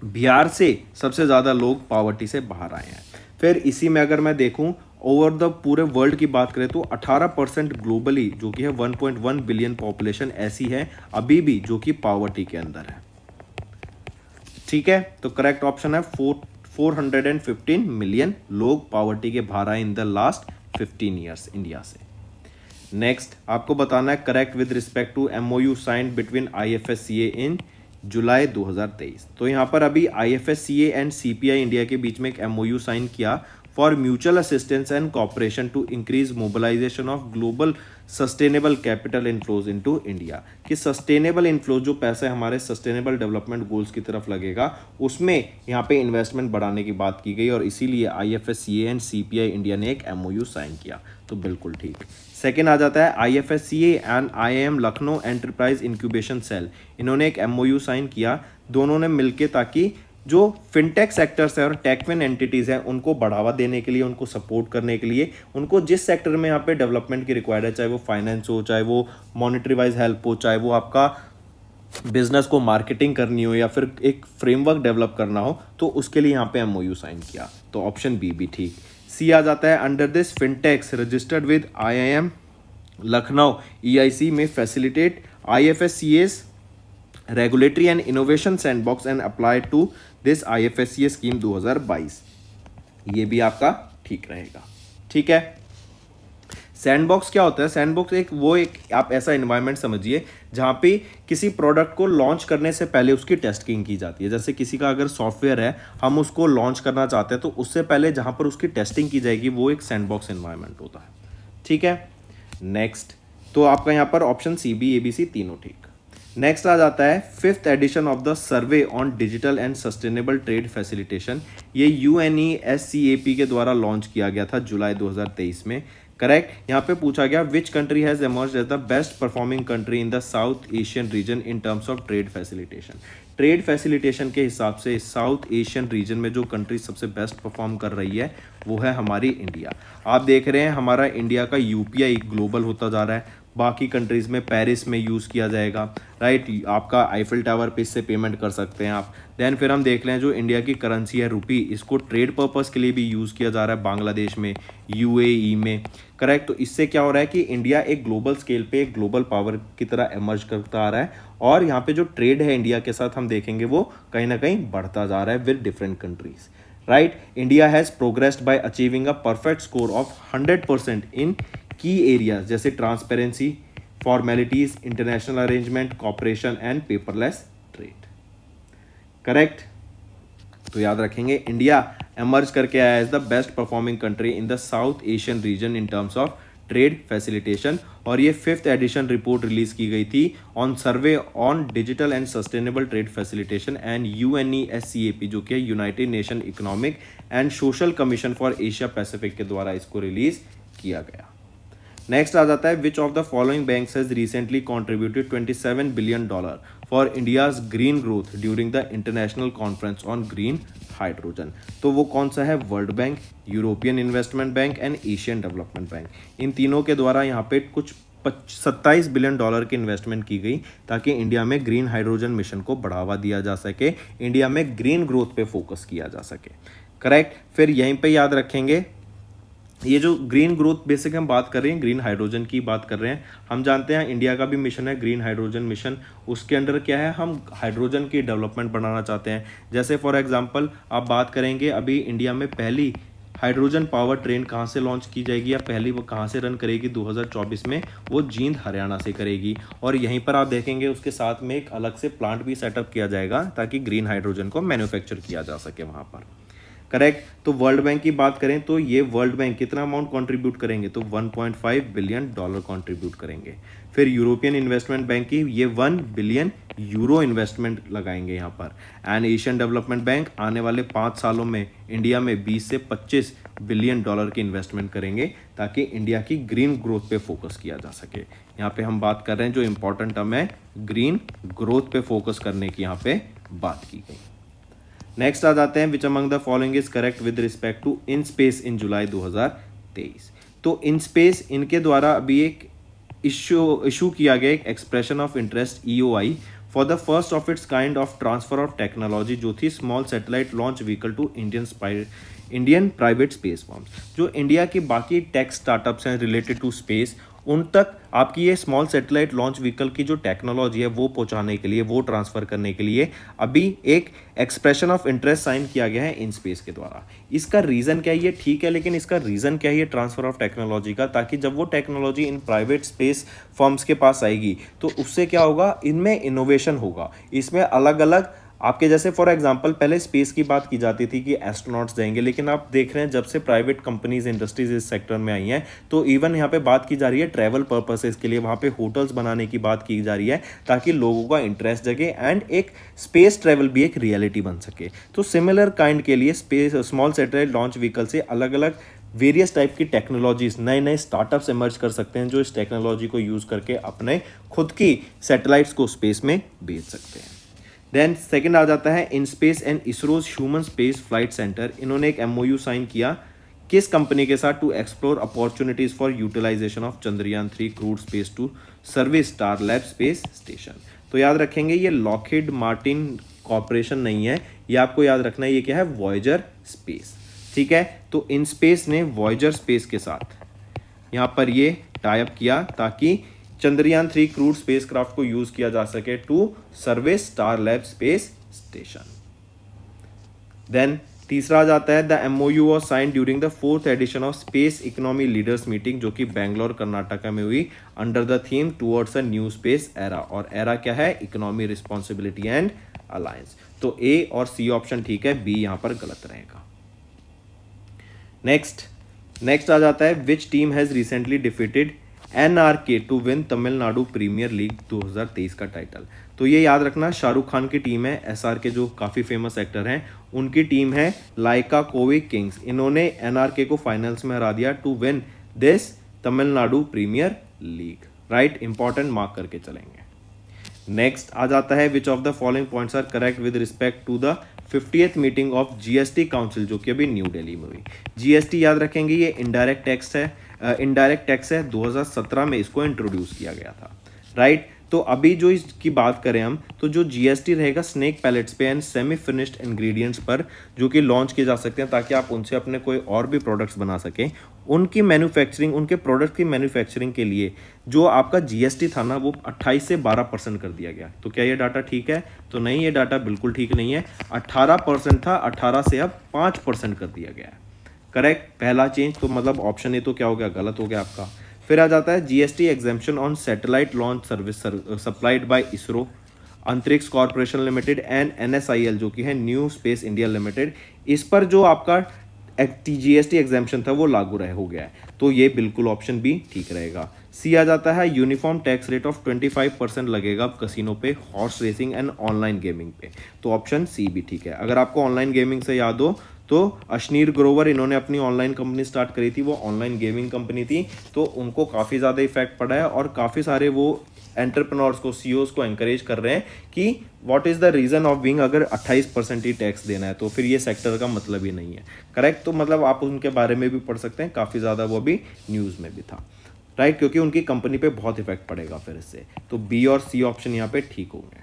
बिहार से सबसे ज़्यादा लोग पॉवर्टी से बाहर आए हैं। फिर इसी में अगर मैं देखूँ ओवर द पूरे वर्ल्ड की बात करें तो 18% ग्लोबली जो कि है 1.1 बिलियन पॉपुलेशन ऐसी है अभी भी जो कि पॉवर्टी के अंदर है, ठीक है। तो करेक्ट ऑप्शन है 415 मिलियन लोग पॉवर्टी के बाहर आए in the last 15 years India से। नेक्स्ट, आपको बताना है correct with respect to MOU signed between IFSCA in July 2023। तो यहाँ पर अभी IFSCA एंड CPI इंडिया के बीच में एक MOU साइन किया for mutual assistance and cooperation to increase mobilisation of global sustainable capital inflows into India, कि सस्टेनेबल इनफ्लोज जो पैसे हमारे सस्टेनेबल डेवलपमेंट गोल्स की तरफ लगेगा उसमें यहाँ पे इन्वेस्टमेंट बढ़ाने की बात की गई और इसीलिए IFSCA एंड CPI इंडिया ने एक MOU साइन किया, तो बिल्कुल ठीक। सेकेंड आ जाता है IFSCA and IIM Lucknow enterprise incubation cell, इन्होंने एक MOU साइन किया दोनों ने मिलकर, ताकि जो फिनटेक सेक्टर्स है और टेकविन एंटिटीज़ हैं उनको बढ़ावा देने के लिए, उनको सपोर्ट करने के लिए, उनको जिस सेक्टर में यहाँ पे डेवलपमेंट की रिक्वायर्ड है, चाहे वो फाइनेंस हो, चाहे वो मॉनेटरी वाइज हेल्प हो, चाहे वो आपका बिजनेस को मार्केटिंग करनी हो या फिर एक फ्रेमवर्क डेवलप करना हो, तो उसके लिए यहाँ पे MOU साइन किया, तो ऑप्शन बी भी ठीक। सी आ जाता है under this fintechs registered with IIM Lucknow EIC में facilitate IFSCA's regulatory and innovation sandbox and apply to this IFSCA scheme 2022, ये भी आपका ठीक रहेगा, ठीक है। सैंडबॉक्स क्या होता है, सैंडबॉक्स एक आप ऐसा एनवायरनमेंट समझिए जहाँ पे किसी प्रोडक्ट को लॉन्च करने से पहले उसकी टेस्टिंग की जाती है। जैसे किसी का अगर सॉफ्टवेयर है हम उसको लॉन्च करना चाहते हैं तो उससे पहले जहाँ पर उसकी टेस्टिंग की जाएगी वो एक सैंडबॉक्स एनवायरनमेंट होता है, ठीक है। नेक्स्ट, तो आपका यहाँ पर ऑप्शन CB ABC तीनों ठीक। नेक्स्ट आ जाता है 5th edition of the survey on digital and sustainable trade facilitation. ये UNESCAP के द्वारा लॉन्च किया गया था जुलाई 2023 में। करेक्ट। यहाँ पे पूछा गया which country has emerged as the best performing country in the South Asian region in terms of trade facilitation. Trade facilitation के हिसाब से साउथ एशियन रीजन में जो कंट्री सबसे बेस्ट परफॉर्म कर रही है वो है हमारी इंडिया। आप देख रहे हैं हमारा इंडिया का UPI ग्लोबल होता जा रहा है। बाकी कंट्रीज़ में पेरिस में यूज़ किया जाएगा, राइट। आपका आईफिल टावर पे इससे पेमेंट कर सकते हैं आप। देन फिर हम देख लें जो इंडिया की करेंसी है रुपी, इसको ट्रेड पर्पस के लिए भी यूज़ किया जा रहा है बांग्लादेश में, UAE में। करेक्ट। तो इससे क्या हो रहा है कि इंडिया एक ग्लोबल स्केल पे एक ग्लोबल पावर की तरह एमर्ज करता आ रहा है और यहाँ पे जो ट्रेड है इंडिया के साथ हम देखेंगे वो कहीं ना कहीं बढ़ता जा रहा है with different countries, right. India has progressed by achieving a perfect score of 100% in key areas जैसे transparency, formalities, international arrangement, cooperation and paperless trade. Correct. तो याद रखेंगे इंडिया एमर्ज करके आया as the best performing country in the South Asian region in terms of trade facilitation. और ये 5th edition report release की गई थी on survey on digital and sustainable trade facilitation and UNESCAP जो कि United nation economic and social commission for Asia Pacific के द्वारा इसको रिलीज किया गया। नेक्स्ट आ जाता है which of the following banks has recently contributed $27 billion for India's green growth during the international conference on green hydrogen. तो वो कौन सा है? World Bank, European Investment Bank and Asian Development Bank. इन तीनों के द्वारा यहाँ पे कुछ $27 बिलियन की इन्वेस्टमेंट की गई ताकि इंडिया में ग्रीन हाइड्रोजन मिशन को बढ़ावा दिया जा सके, इंडिया में ग्रीन ग्रोथ पे फोकस किया जा सके। करेक्ट। फिर यहीं पे याद रखेंगे ये जो ग्रीन ग्रोथ बेसिक हम बात कर रहे हैं, ग्रीन हाइड्रोजन की बात कर रहे हैं। हम जानते हैं इंडिया का भी मिशन है ग्रीन हाइड्रोजन मिशन। उसके अंडर क्या है, हम हाइड्रोजन की डेवलपमेंट बनाना चाहते हैं। जैसे फॉर एग्जांपल आप बात करेंगे अभी इंडिया में पहली हाइड्रोजन पावर ट्रेन कहाँ से लॉन्च की जाएगी या पहली वो कहाँ से रन करेगी 2024 में, वो जींद हरियाणा से करेगी। और यहीं पर आप देखेंगे उसके साथ में एक अलग से प्लांट भी सेटअप किया जाएगा ताकि ग्रीन हाइड्रोजन को मैन्युफैक्चर किया जा सके वहाँ पर। करेक्ट। तो वर्ल्ड बैंक की बात करें तो ये वर्ल्ड बैंक कितना अमाउंट कंट्रीब्यूट करेंगे, तो $1.5 बिलियन कंट्रीब्यूट करेंगे। फिर यूरोपियन इन्वेस्टमेंट बैंक की ये €1 बिलियन इन्वेस्टमेंट लगाएंगे यहाँ पर। एंड एशियन डेवलपमेंट बैंक आने वाले 5 सालों में इंडिया में 20 से $25 बिलियन की इन्वेस्टमेंट करेंगे ताकि इंडिया की ग्रीन ग्रोथ पे फोकस किया जा सके। यहाँ पे हम बात कर रहे हैं जो इंपॉर्टेंट टर्म है ग्रीन ग्रोथ पे फोकस करने की यहाँ पे बात की गई। नेक्स्ट आ जाते हैं which among the following is correct with respect to IN space in July 2023। तो इन स्पेस इनके द्वारा अभी एक इशू किया गया एक expression of interest EOI for the first of its kind of transfer of technology जो थी small satellite launch vehicle to Indian private space firms. जो इंडिया की बाकी टेक स्टार्टअप्स हैं रिलेटेड टू स्पेस उन तक आपकी ये स्मॉल सैटेलाइट लॉन्च व्हीकल की जो टेक्नोलॉजी है वो पहुंचाने के लिए, वो ट्रांसफर करने के लिए अभी एक एक्सप्रेशन ऑफ इंटरेस्ट साइन किया गया है इन स्पेस के द्वारा। इसका रीज़न क्या है, ये ठीक है, लेकिन इसका रीज़न क्या है ये ट्रांसफर ऑफ टेक्नोलॉजी का, ताकि जब वो technology in private space firms के पास आएगी तो उससे क्या होगा, इनमें इनोवेशन होगा। इसमें अलग अलग आपके जैसे फॉर एग्जांपल पहले स्पेस की बात की जाती थी कि एस्ट्रोनॉट्स जाएंगे, लेकिन आप देख रहे हैं जब से प्राइवेट कंपनीज इंडस्ट्रीज इस सेक्टर में आई हैं तो इवन यहाँ पे बात की जा रही है ट्रैवल पर्पसेस के लिए, वहाँ पे होटल्स बनाने की बात की जा रही है ताकि लोगों का इंटरेस्ट जगे एंड एक स्पेस ट्रैवल भी एक रियलिटी बन सके। तो सिमिलर काइंड के लिए space small satellite launch vehicle से अलग अलग वेरियस टाइप की टेक्नोलॉजीज, नए नए स्टार्टअप्स इमर्ज कर सकते हैं जो इस टेक्नोलॉजी को यूज़ करके अपने खुद की सैटेलाइट्स को स्पेस में भेज सकते हैं। देन सेकंड आ जाता है in space and ISRO's human space flight centre. इन्होंने एक MOU साइन किया किस कंपनी के साथ, to explore opportunities for utilisation of Chandrayaan 3 crewed space to service star lab space station. तो याद रखेंगे ये लॉकहीड मार्टिन कॉर्पोरेशन नहीं है, ये आपको याद रखना है ये क्या है, वॉयेजर स्पेस। ठीक है। तो इन स्पेस ने वॉयेजर स्पेस के साथ यहाँ पर ये टाइप किया ताकि चंद्रयान 3 क्रूड स्पेसक्राफ्ट को यूज किया जा सके to service star lab space station. Then तीसरा आ जाता है the MOU was signed during the 4th edition of space economy leaders meeting जो कि बेंगलोर कर्नाटका में हुई under the theme towards a new space era. और एरा क्या है, इकोनॉमी, रिस्पॉन्सिबिलिटी एंड अलायंस। तो A और C ऑप्शन ठीक है, B यहाँ पर गलत रहेगा। नेक्स्ट आ जाता है which team has recently defeated NRK to win Tamil Nadu premier league 2023 का टाइटल। तो ये याद रखना, शाहरुख खान की टीम है, एसआर के जो काफ़ी फेमस एक्टर हैं उनकी टीम है लाइका कोवी किंग्स। इन्होंने एनआरके को फाइनल्स में हरा दिया to win this Tamil Nadu premier league. Right, important, mark करके चलेंगे। नेक्स्ट आ जाता है which of the following points are correct with respect to the 50th meeting of GST council, जो कि अभी न्यू दिल्ली में हुई। जीएसटी याद रखेंगे, ये इनडायरेक्ट टैक्स है, 2017 में इसको इंट्रोड्यूस किया गया था। राइट, तो अभी जो इसकी बात करें हम, तो जो जीएसटी रहेगा स्नेक पैलेट्स पे एंड सेमी फिनिश्ड इंग्रेडिएंट्स पर, जो कि लॉन्च किए जा सकते हैं ताकि आप उनसे अपने कोई और भी प्रोडक्ट्स बना सकें, उनकी मैन्युफैक्चरिंग, उनके प्रोडक्ट की मैन्युफैक्चरिंग के लिए जो आपका जीएसटी था ना, वो 28 से 12% कर दिया गया। तो क्या ये डाटा ठीक है? तो नहीं, ये डाटा बिल्कुल ठीक नहीं है। 18% था, 18 से अब 5% कर दिया गया है। करेक्ट, पहला चेंज। तो मतलब ऑप्शन ए तो क्या हो गया? गलत हो गया आपका। फिर आ जाता है GST exemption on satellite launch service supplied by ISRO, अंतरिक्ष कॉर्पोरेशन लिमिटेड एंड एनएसआईएल, जो कि है न्यू स्पेस इंडिया लिमिटेड। इस पर जो आपका जीएसटी एग्जेम्पशन था वो लागू हो गया है। तो ये बिल्कुल ऑप्शन बी ठीक रहेगा। सी आ जाता है यूनिफॉर्म टैक्स रेट ऑफ 25% लगेगा कसिनो पे, horse racing and online gaming पे। तो ऑप्शन सी भी ठीक है। अगर आपको ऑनलाइन गेमिंग से याद हो तो अश्नीर ग्रोवर, इन्होंने अपनी ऑनलाइन कंपनी स्टार्ट करी थी, वो ऑनलाइन गेमिंग कंपनी थी, तो उनको काफ़ी ज़्यादा इफेक्ट पड़ा है और काफ़ी सारे वो एंटरप्रेन्योर्स को, सीईओज को एनकरेज कर रहे हैं कि what is the reason of being, अगर 28% ही टैक्स देना है तो फिर ये सेक्टर का मतलब ही नहीं है। करेक्ट, तो मतलब आप उनके बारे में भी पढ़ सकते हैं, काफ़ी ज़्यादा वो भी न्यूज़ में भी था। राइट, क्योंकि उनकी कंपनी पे बहुत इफेक्ट पड़ेगा फिर इससे। तो बी और सी ऑप्शन यहाँ पे ठीक होंगे।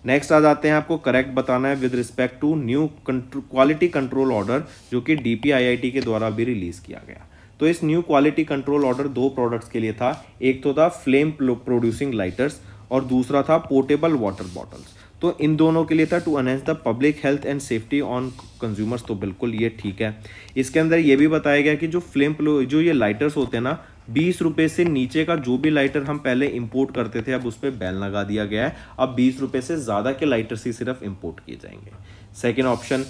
नेक्स्ट आ जाते हैं, आपको करेक्ट बताना है with respect to new quality control order, जो कि डीपीआईआईटी के द्वारा भी रिलीज किया गया। तो इस new quality control order 2 products के लिए था। एक तो था फ्लेम प्रोड्यूसिंग लाइटर्स और दूसरा था पोर्टेबल वाटर बॉटल्स। तो इन दोनों के लिए था to enhance the public health and safety on consumers. तो बिल्कुल ये ठीक है। इसके अंदर ये भी बताया गया कि जो ये लाइटर्स होते हैं ना, 20 रुपये से नीचे का जो भी लाइटर हम पहले इंपोर्ट करते थे, अब उस पर बैन लगा दिया गया है। अब 20 रुपये से ज़्यादा के लाइटर्स ही सिर्फ इंपोर्ट किए जाएंगे। Second option,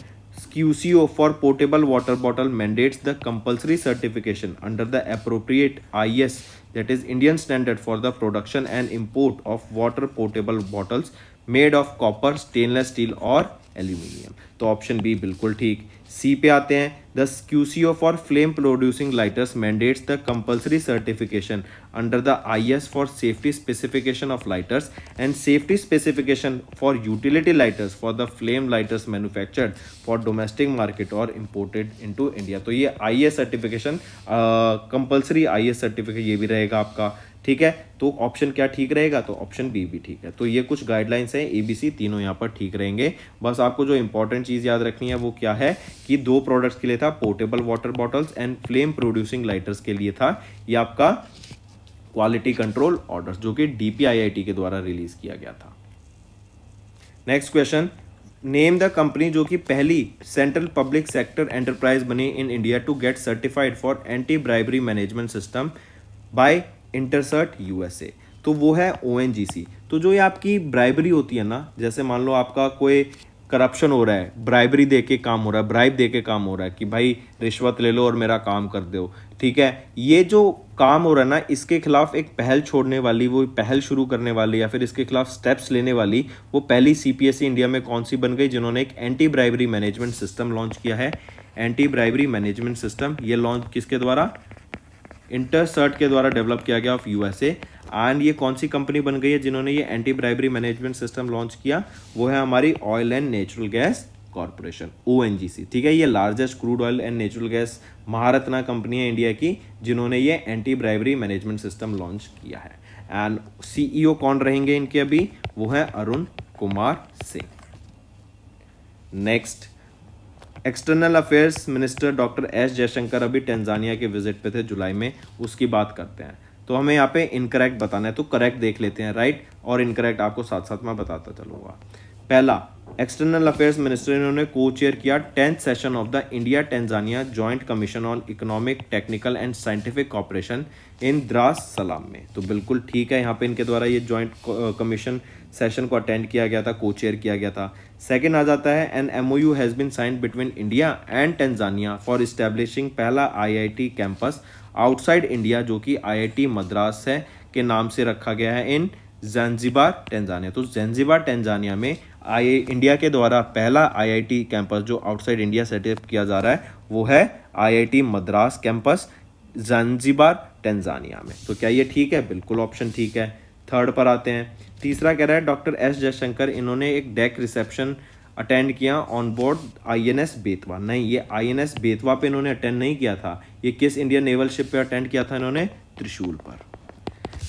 QCO for portable water bottle mandates the compulsory certification under the appropriate IS, that is Indian standard, for the production and import of water portable bottles made of copper, stainless steel और aluminium. तो option B बिल्कुल ठीक। सी पे आते हैं, the QCO for flame producing lighters mandates the compulsory certification under the IS for safety specification of lighters and safety specification for utility lighters for the flame lighters manufactured for domestic market और imported into India. तो ये IS certification, compulsory IS certificate ये भी रहेगा आपका। ठीक है, तो ऑप्शन क्या ठीक रहेगा? तो ऑप्शन बी भी ठीक है। तो ये कुछ गाइडलाइंस हैं, ABC तीनों यहाँ पर ठीक रहेंगे। बस आपको जो इंपॉर्टेंट चीज़ याद रखनी है वो क्या है कि 2 प्रोडक्ट्स के लिए था, portable water bottles and flame producing lighters के लिए था ये आपका क्वालिटी कंट्रोल ऑर्डर, जो कि DPIIT के द्वारा रिलीज किया गया था। Next question, name the company जो कि पहली सेंट्रल पब्लिक सेक्टर एंटरप्राइज बनी in India to get certified for anti bribery management system by Intercert USA। तो वो है ONGC। तो जो ये आपकी ब्राइबरी होती है ना, जैसे मान लो आपका कोई करप्शन हो रहा है, ब्राइबरी दे के काम हो रहा है, ब्राइब दे के काम हो रहा है कि भाई रिश्वत ले लो और मेरा काम कर दो। ठीक है, ये जो काम हो रहा है ना, इसके खिलाफ एक पहल छोड़ने वाली, वो पहल शुरू करने वाली या फिर इसके खिलाफ स्टेप्स लेने वाली वो पहली CPSE इंडिया में कौन सी बन गई, जिन्होंने एक anti bribery management system launch किया है। एंटी ब्राइबरी मैनेजमेंट सिस्टम ये लॉन्च किसके द्वारा? इंटरसर्ट के द्वारा डेवलप किया गया ऑफ USA। एंड ये कौन सी कंपनी बन गई है जिन्होंने ये anti bribery management system launch किया? वो है हमारी oil and natural gas corporation, ONGC। ठीक है, ये largest crude oil and natural gas Maharatna company है इंडिया की, जिन्होंने ये anti bribery management system launch किया है। एंड CEO कौन रहेंगे इनके अभी? वो है Arun Kumar Singh. Next, external affairs minister doctor S Jaishankar अभी टंजानिया के विजिट पे थे जुलाई में, उसकी बात करते हैं। तो हमें यहाँ पे इनकरेक्ट बताना है, तो करेक्ट देख लेते हैं, राइट और इनकरेक्ट आपको साथ साथ मैं बताता चलूंगा। पहला, एक्सटर्नल अफेयर्स मिनिस्टर इन्होंने को चेयर किया 10th session of the India Tanzania joint commission on economic, technical and scientific cooperation in Dar es Salaam में। तो बिल्कुल ठीक है, यहाँ पे इनके द्वारा ये जॉइंट कमीशन सेशन को अटेंड किया गया था, को चेयर किया गया था। सेकेंड आ जाता है, an MOU has been signed between India and Tanzania for establishing पहला IIT कैंपस आउटसाइड इंडिया, जो कि IIT मद्रास है के नाम से रखा गया है इन ज़ांज़ीबार टेंजानिया। तो ज़ांज़ीबार टेंजानिया में इंडिया के द्वारा पहला आईआईटी कैंपस जो आउटसाइड इंडिया सेटअप किया जा रहा है वो है आईआईटी मद्रास कैंपस ज़ांज़ीबार टेंजानिया में। तो क्या ये ठीक है? बिल्कुल ऑप्शन ठीक है। थर्ड पर आते हैं। तीसरा कह रहा है डॉक्टर एस जयशंकर, इन्होंने एक डेक रिसेप्शन अटेंड किया ऑन बोर्ड आईएनएस बेतवा। नहीं, ये आईएनएस बेतवा पे इन्होंने अटेंड नहीं किया था। ये किस इंडियन नेवल शिप पे अटेंड किया था इन्होंने? त्रिशूल पर।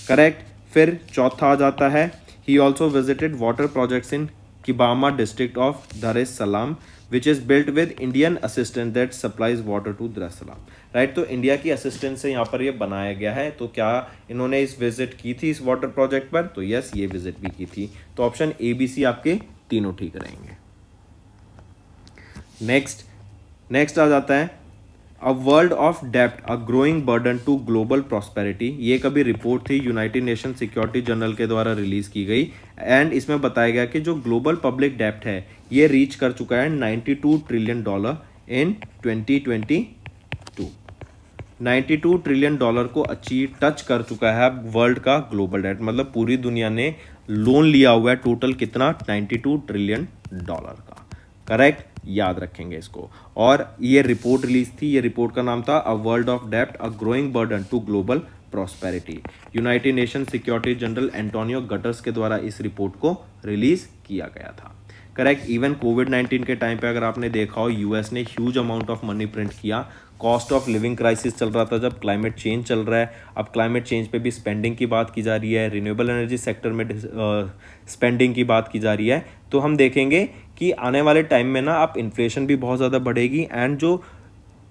करेक्ट। फिर चौथा आ जाता है he also visited water projects in Kibamba district of Dar es Salaam which is built with Indian assistant that supplies water to Dar es Salaam. Right, तो इंडिया की असिस्टेंस से यहाँ पर ये बनाया गया है। तो क्या इन्होंने इस विजिट की थी इस वाटर प्रोजेक्ट पर? तो यस, ये विजिट भी की थी। तो ऑप्शन ए बी सी आपके तीनों ठीक रहेंगे। नेक्स्ट आ जाता है अ वर्ल्ड ऑफ डेप्ट a growing burden to global prosperity. ये कभी रिपोर्ट थी यूनाइटेड नेशन सिक्योरिटी जनरल के द्वारा रिलीज की गई एंड इसमें बताया गया कि जो ग्लोबल पब्लिक डेप्ट है ये रीच कर चुका है $92 ट्रिलियन इन 2022। $92 ट्रिलियन को टच कर चुका है वर्ल्ड का ग्लोबल डेट, मतलब पूरी दुनिया ने लोन लिया हुआ है। टोटल कितना? $92 ट्रिलियन का। करेक्ट, याद रखेंगे इसको। और ये रिपोर्ट रिलीज थी, ये रिपोर्ट का नाम था अ वर्ल्ड ऑफ डेप्ट a growing burden to global prosperity. United Nation security general Antonio Guterres के द्वारा इस रिपोर्ट को रिलीज किया गया था। करेक्ट। इवन कोविड-19 के टाइम पे अगर आपने देखा हो यूएस ने huge amount of money print किया। कॉस्ट ऑफ लिविंग क्राइसिस चल रहा था जब, क्लाइमेट चेंज चल रहा है। अब क्लाइमेट चेंज पे भी स्पेंडिंग की बात की जा रही है, रिन्यूएबल एनर्जी सेक्टर में स्पेंडिंग की बात की जा रही है। तो हम देखेंगे कि आने वाले टाइम में ना आप इन्फ्लेशन भी बहुत ज़्यादा बढ़ेगी एंड जो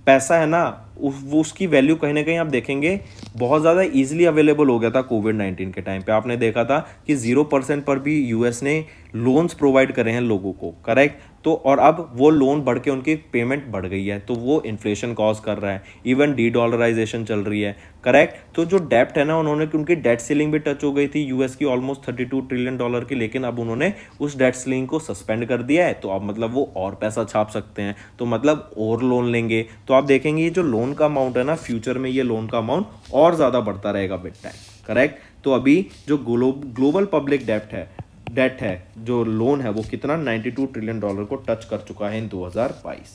पैसा है ना वो उसकी वैल्यू कहीं ना कहीं आप देखेंगे बहुत ज़्यादा इजीली अवेलेबल हो गया था कोविड-19 के टाइम पे। आपने देखा था कि 0% पर भी यूएस ने लोन्स प्रोवाइड करे हैं लोगों को। करेक्ट। तो और अब वो लोन बढ़ के उनकी पेमेंट बढ़ गई है, तो वो इन्फ्लेशन कॉज कर रहा है। इवन डी-डॉलराइजेशन चल रही है। करेक्ट। तो जो डेप्ट है ना उन्होंने, उनकी डेट सीलिंग भी टच हो गई थी यूएस की ऑलमोस्ट $32 ट्रिलियन की, लेकिन अब उन्होंने उस डेट सीलिंग को सस्पेंड कर दिया है। तो अब मतलब वो और पैसा छाप सकते हैं, तो मतलब और लोन लेंगे। तो आप देखेंगे ये जो लोन का अमाउंट है ना फ्यूचर में, ये लोन का अमाउंट और ज़्यादा बढ़ता रहेगा विद टाइम। करेक्ट। तो अभी जो ग्लोबल पब्लिक डेट है जो लोन है वो कितना? $92 ट्रिलियन को टच कर चुका है in 2022।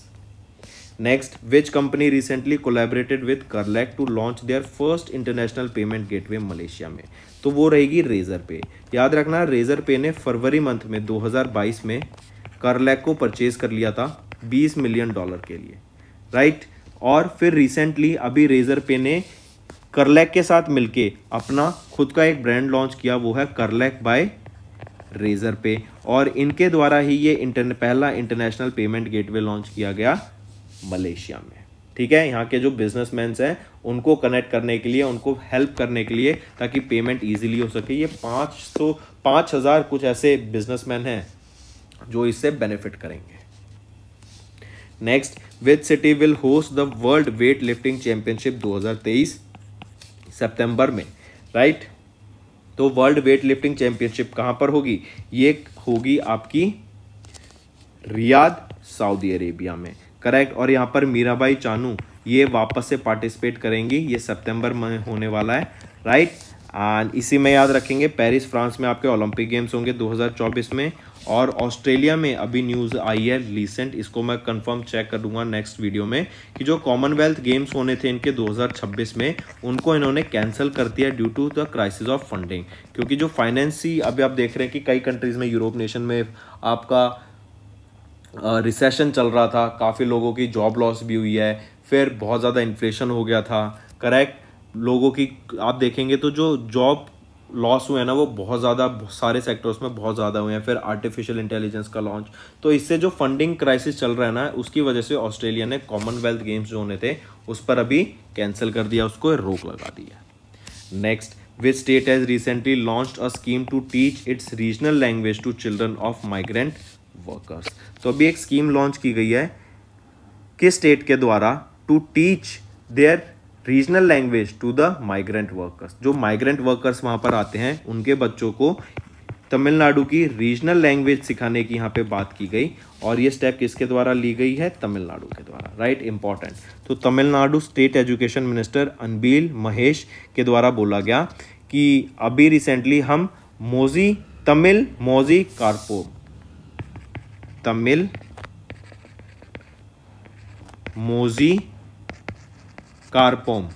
Next, which company recently collaborated with Curlec to launch their first international payment gateway Malaysia में? तो वो रहेगी रेजर पे। याद रखना, रेजर पे ने फरवरी मंथ में 2022 में करलैक को परचेज कर लिया था $20 मिलियन के लिए। राइट। और फिर रिसेंटली अभी रेजर पे ने करलैक के साथ मिलके अपना खुद का एक ब्रांड लॉन्च किया, वो है करलैक बाय रेजर पे। और इनके द्वारा ही ये पहला इंटरनेशनल पेमेंट गेटवे लॉन्च किया गया मलेशिया में। ठीक है, यहाँ के जो बिजनेसमैन हैं उनको कनेक्ट करने के लिए, उनको हेल्प करने के लिए, ताकि पेमेंट इजीली हो सके। ये 5,000 कुछ ऐसे बिजनेसमैन हैं जो इससे बेनिफिट करेंगे। Next, which city will host the world weight lifting championship 2023 सितंबर में? राइट। तो वर्ल्ड वेट लिफ्टिंग चैंपियनशिप कहाँ पर होगी? ये होगी आपकी रियाद, सऊदी अरेबिया में। करेक्ट। और यहाँ पर मीराबाई चानू ये वापस से पार्टिसिपेट करेंगी, ये सितंबर में होने वाला है। राइट। एंड इसी में याद रखेंगे पेरिस फ्रांस में आपके ओलंपिक गेम्स होंगे 2024 में। और ऑस्ट्रेलिया में अभी न्यूज़ आई है रिसेंट, इसको मैं कंफर्म चेक कर दूंगा नेक्स्ट वीडियो में, कि जो कॉमनवेल्थ गेम्स होने थे इनके 2026 में, उनको इन्होंने कैंसिल कर दिया due to the crisis of funding. क्योंकि जो फाइनेंसी अभी आप देख रहे हैं कि कई कंट्रीज़ में, यूरोप नेशन में आपका रिसेशन चल रहा था, काफ़ी लोगों की जॉब लॉस भी हुई है, फिर बहुत ज़्यादा इन्फ्लेशन हो गया था। करेक्ट। लोगों की आप देखेंगे तो जो जॉब लॉस हुए हैं ना वो बहुत ज़्यादा सारे सेक्टर्स में बहुत ज़्यादा हुए हैं। फिर आर्टिफिशियल इंटेलिजेंस का लॉन्च, तो इससे जो फंडिंग क्राइसिस चल रहा है ना, उसकी वजह से ऑस्ट्रेलिया ने कॉमनवेल्थ गेम्स जो होने थे उस पर अभी कैंसिल कर दिया, उसको रोक लगा दिया। Next, which state has recently launched a scheme to teach its regional language to children of migrant workers? तो अभी एक स्कीम लॉन्च की गई है किस स्टेट के द्वारा? To teach their regional language to the migrant workers. जो माइग्रेंट वर्कर्स वहाँ पर आते हैं उनके बच्चों को तमिलनाडु की रीजनल लैंग्वेज सिखाने की यहाँ पे बात की गई। और ये स्टेप किसके द्वारा ली गई है? तमिलनाडु के द्वारा। Right, important. तो Tamil Nadu state education minister Anbil Mahesh के द्वारा बोला गया कि अभी रिसेंटली हम मोजी तमिल मोजी कार्पोम, तमिल मोजी कार्पोम,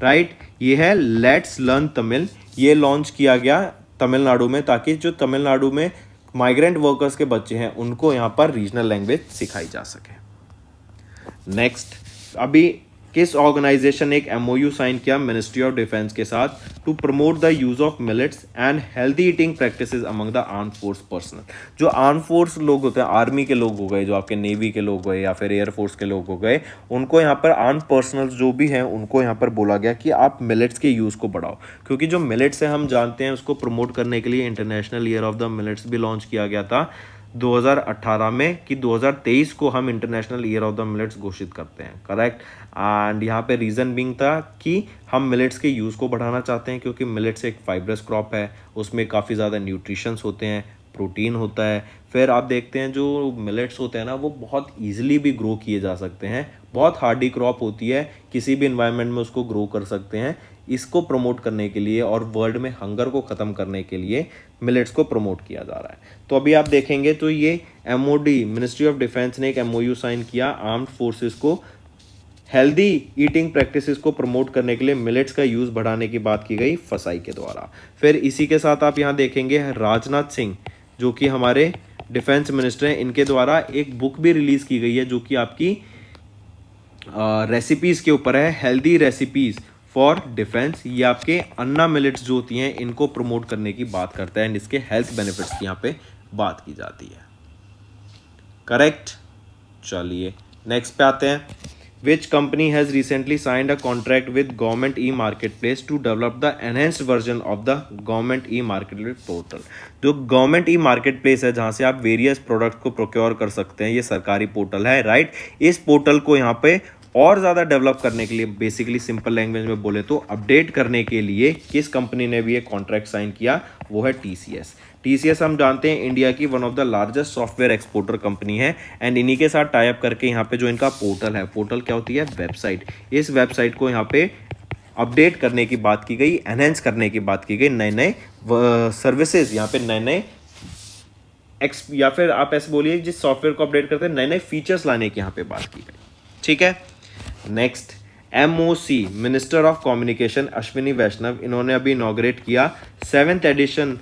राइट। ये है लेट्स लर्न तमिल, ये लॉन्च किया गया तमिलनाडु में, ताकि जो तमिलनाडु में माइग्रेंट वर्कर्स के बच्चे हैं उनको यहाँ पर रीजनल लैंग्वेज सिखाई जा सके। नेक्स्ट, अभी किस ऑर्गेनाइजेशन ने एक एमओयू साइन किया मिनिस्ट्री ऑफ डिफेंस के साथ to promote the use of millets and healthy eating practices among the arm force personnel. जो आर्म फोर्स लोग होते हैं, आर्मी के लोग हो गए, जो आपके नेवी के लोग गए या फिर एयरफोर्स के लोग हो गए, उनको यहाँ पर आर्म पर्सनल जो भी हैं उनको यहाँ पर बोला गया कि आप मिलेट्स के यूज़ को बढ़ाओ, क्योंकि जो मिलेट्स है हम जानते हैं उसको प्रमोट करने के लिए international year of the millets भी लॉन्च किया गया था 2018 में, कि 2023 को हम international year of the millets घोषित करते हैं, करेक्ट। एंड यहाँ पे रीज़न बिंग था कि हम मिलेट्स के यूज़ को बढ़ाना चाहते हैं, क्योंकि मिलेट्स एक फाइब्रस क्रॉप है, उसमें काफ़ी ज़्यादा न्यूट्रिशंस होते हैं, प्रोटीन होता है। फिर आप देखते हैं जो मिलेट्स होते हैं ना, वो बहुत ईजिली भी ग्रो किए जा सकते हैं, बहुत हार्डी क्रॉप होती है, किसी भी इन्वायरमेंट में उसको ग्रो कर सकते हैं। इसको प्रमोट करने के लिए और वर्ल्ड में हंगर को ख़त्म करने के लिए मिलेट्स को प्रमोट किया जा रहा है। तो अभी आप देखेंगे तो ये एमओडी मिनिस्ट्री ऑफ डिफेंस ने एक एमओयू साइन किया आर्म्ड फोर्सेस को हेल्दी ईटिंग प्रैक्टिसेस को प्रमोट करने के लिए मिलेट्स का यूज़ बढ़ाने की बात की गई फसाई के द्वारा। फिर इसी के साथ आप यहाँ देखेंगे राजनाथ सिंह जो कि हमारे डिफेंस मिनिस्टर हैं, इनके द्वारा एक बुक भी रिलीज़ की गई है जो कि आपकी रेसिपीज़ के ऊपर है, हेल्दी रेसिपीज़ फॉर डिफेंस। ये आपके अन्ना मिलेट्स जो होती हैं इनको प्रमोट करने की बात करता है एंड इसके हेल्थ बेनिफिट्स की यहाँ पे बात की जाती है, करेक्ट। चलिए नेक्स्ट पे आते हैं। Which company has recently signed a contract with government e market place to develop the enhanced version of the government e market place portal. जो गवर्नमेंट ई मार्केट प्लेस है जहाँ से आप वेरियस प्रोडक्ट्स को procure कर सकते हैं, ये सरकारी पोर्टल है, राइट। इस पोर्टल को यहाँ पे और ज़्यादा डेवलप करने के लिए, बेसिकली सिंपल लैंग्वेज में बोले तो अपडेट करने के लिए किस कंपनी ने भी एक कॉन्ट्रैक्ट साइन किया, वो है टीसीएस। टीसीएस हम जानते हैं इंडिया की one of the largest software exporter company है एंड इन्हीं के साथ टाई अप करके यहाँ पे जो इनका पोर्टल है, पोर्टल क्या होती है, वेबसाइट, इस वेबसाइट को यहाँ पे अपडेट करने की बात की गई, एनहेंस करने की बात की गई, नए नए सर्विसेज यहाँ पे नए नए या फिर आप ऐसे बोलिए जिस सॉफ्टवेयर को अपडेट करते हैं नए नए फीचर्स लाने की यहाँ पे बात की गई, ठीक है। Next, MOC minister of communication Ashwini Vaishnaw, इन्होंने अभी इनॉग्रेट किया 7th एडिशन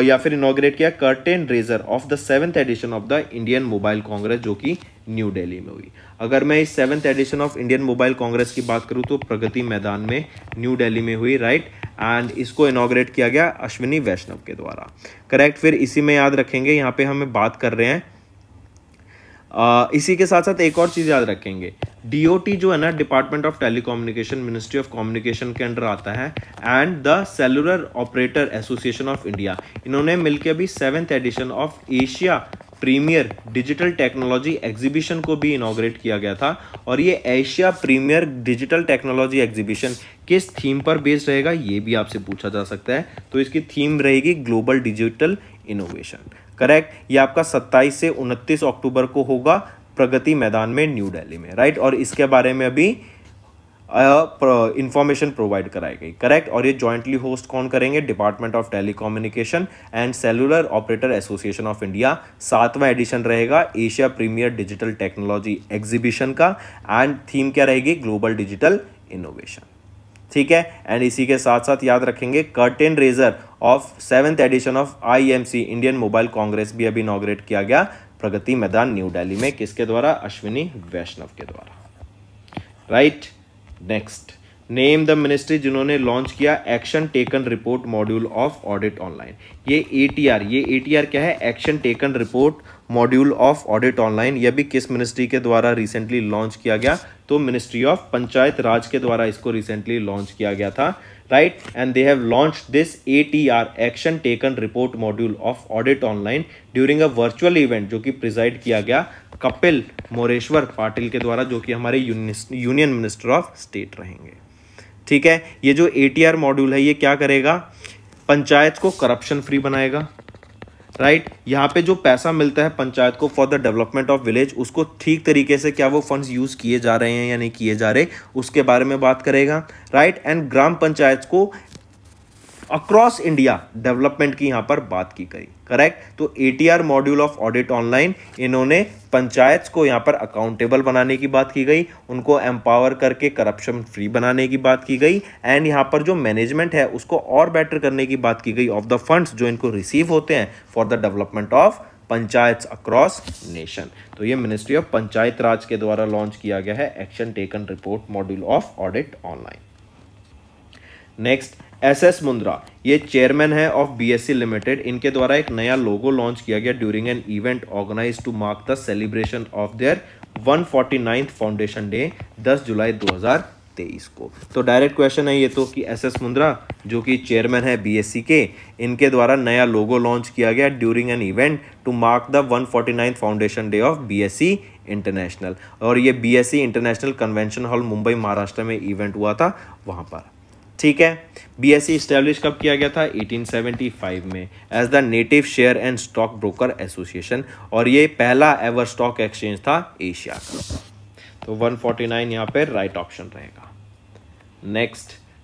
या फिर इनॉग्रेट किया curtain raiser of the 7th edition of the Indian mobile congress जो कि न्यू दिल्ली में हुई। अगर मैं इस 7th edition of Indian mobile congress की बात करूं तो प्रगति मैदान में न्यू दिल्ली में हुई, राइट। एंड इसको इनॉग्रेट किया गया अश्विनी वैष्णव के द्वारा, करेक्ट। फिर इसी में याद रखेंगे यहाँ पे हमें बात कर रहे हैं, इसी के साथ साथ एक और चीज़ याद रखेंगे, DOT जो है ना, department of telecommunication, ministry of communication के अंडर आता है and the cellular operator association of India, इन्होंने मिलकर अभी 7th edition of Asia premier digital technology exhibition को भी इनॉग्रेट किया गया था। और ये Asia premier digital technology exhibition किस थीम पर बेस्ड रहेगा ये भी आपसे पूछा जा सकता है। तो इसकी थीम रहेगी ग्लोबल डिजिटल इनोवेशन, करेक्ट। ये आपका 27 से 29 अक्टूबर को होगा प्रगति मैदान में न्यू दिल्ली में, राइट। और इसके बारे में अभी इंफॉर्मेशन प्रोवाइड कराई गई, करेक्ट। और ये जॉइंटली होस्ट कौन करेंगे, department of telecommunication and cellular operator association of India. 7वां एडिशन रहेगा Asia premier digital technology exhibition का एंड थीम क्या रहेगी, ग्लोबल डिजिटल इनोवेशन, ठीक है। एंड इसी के साथ साथ याद रखेंगे curtain raiser of 7th edition of IMC Indian mobile congress भी अभी इनॉग्रेट किया गया प्रगति मैदान न्यू दिल्ली में, किसके द्वारा, अश्विनी वैष्णव के द्वारा, right. Next, name the ministry जिन्होंने लॉन्च किया action taken report module of audit online. ये ATR क्या है, action taken report module of audit online. यह भी किस मिनिस्ट्री के द्वारा रिसेंटली लॉन्च किया गया, तो मिनिस्ट्री ऑफ पंचायत राज के द्वारा इसको रिसेंटली लॉन्च किया गया था, right. And they have launched this ATR action taken report module of audit online during a virtual event जो कि प्रिजाइड किया गया कपिल मोरेश्वर पाटिल के द्वारा, जो कि हमारे यूनियन मिनिस्टर ऑफ स्टेट रहेंगे, ठीक है। ये जो ATR मॉड्यूल है ये क्या करेगा, पंचायत को करप्शन फ्री बनाएगा, राइट। यहाँ पे जो पैसा मिलता है पंचायत को for the development of village, उसको ठीक तरीके से क्या वो फंड्स यूज़ किए जा रहे हैं या नहीं किए जा रहे, उसके बारे में बात करेगा, राइट। एंड ग्राम पंचायत को अक्रॉस इंडिया डेवलपमेंट की यहाँ पर बात की गई। करेक्ट। तो ATR module of audit online, इन्होंने पंचायत को यहाँ पर अकाउंटेबल बनाने की बात की गई, उनको एम्पावर करके करप्शन फ्री बनाने की बात की गई, एंड यहाँ पर जो मैनेजमेंट है उसको और बेटर करने की बात की गई ऑफ द फंड्स जो इनको रिसीव होते हैं for the development of panchayat across nation. तो ये मिनिस्ट्री ऑफ पंचायत राज के द्वारा लॉन्च किया गया है action taken report module of audit online. Next, SS Mundra, ये चेयरमैन है ऑफ BSE लिमिटेड, इनके द्वारा एक नया लोगो लॉन्च किया गया during an event organised to mark the celebration of their 149th foundation day 10 जुलाई 2023 को। तो डायरेक्ट क्वेश्चन है ये तो कि SS मुंद्रा जो कि चेयरमैन है BSE के, इनके द्वारा नया लोगो लॉन्च किया गया during an event to mark the 149th foundation day of BSE international, और ये BSE international convention hall Mumbai Maharashtra में इवेंट हुआ था वहाँ पर। ठीक है। BSE स्टैब्लिश कब किया गया था? 1875 में as the native share and stock broker association, और ये पहला एवर स्टॉक एक्सचेंज था एशिया का। तो 149 यहाँ पे राइट ऑप्शन रहेगा।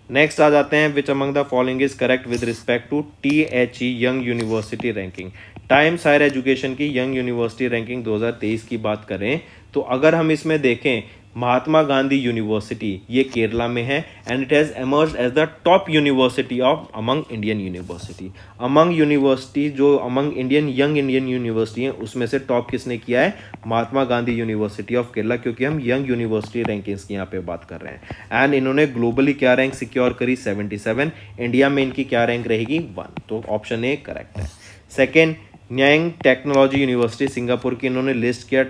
नेक्स्ट आ जाते हैं, which among the following is correct with respect to THE young university ranking. Times Higher Education की यंग यूनिवर्सिटी रैंकिंग 2023 की बात करें तो अगर हम इसमें देखें, महात्मा गांधी यूनिवर्सिटी ये केरला में है and it has emerged as the top university of among Indian university. Among university जो among Indian young Indian university है उसमें से टॉप किसने किया है? महात्मा गांधी यूनिवर्सिटी ऑफ केरला, क्योंकि हम यंग यूनिवर्सिटी रैंकिंग्स की यहाँ पे बात कर रहे हैं। एंड इन्होंने ग्लोबली क्या रैंक सिक्योर करी? 77। इंडिया में इनकी क्या रैंक रहेगी? 1। तो ऑप्शन ए करेक्ट है। सेकेंड, न्यांग टेक्नोलॉजी यूनिवर्सिटी सिंगापुर की इन्होंने लिस्ट किया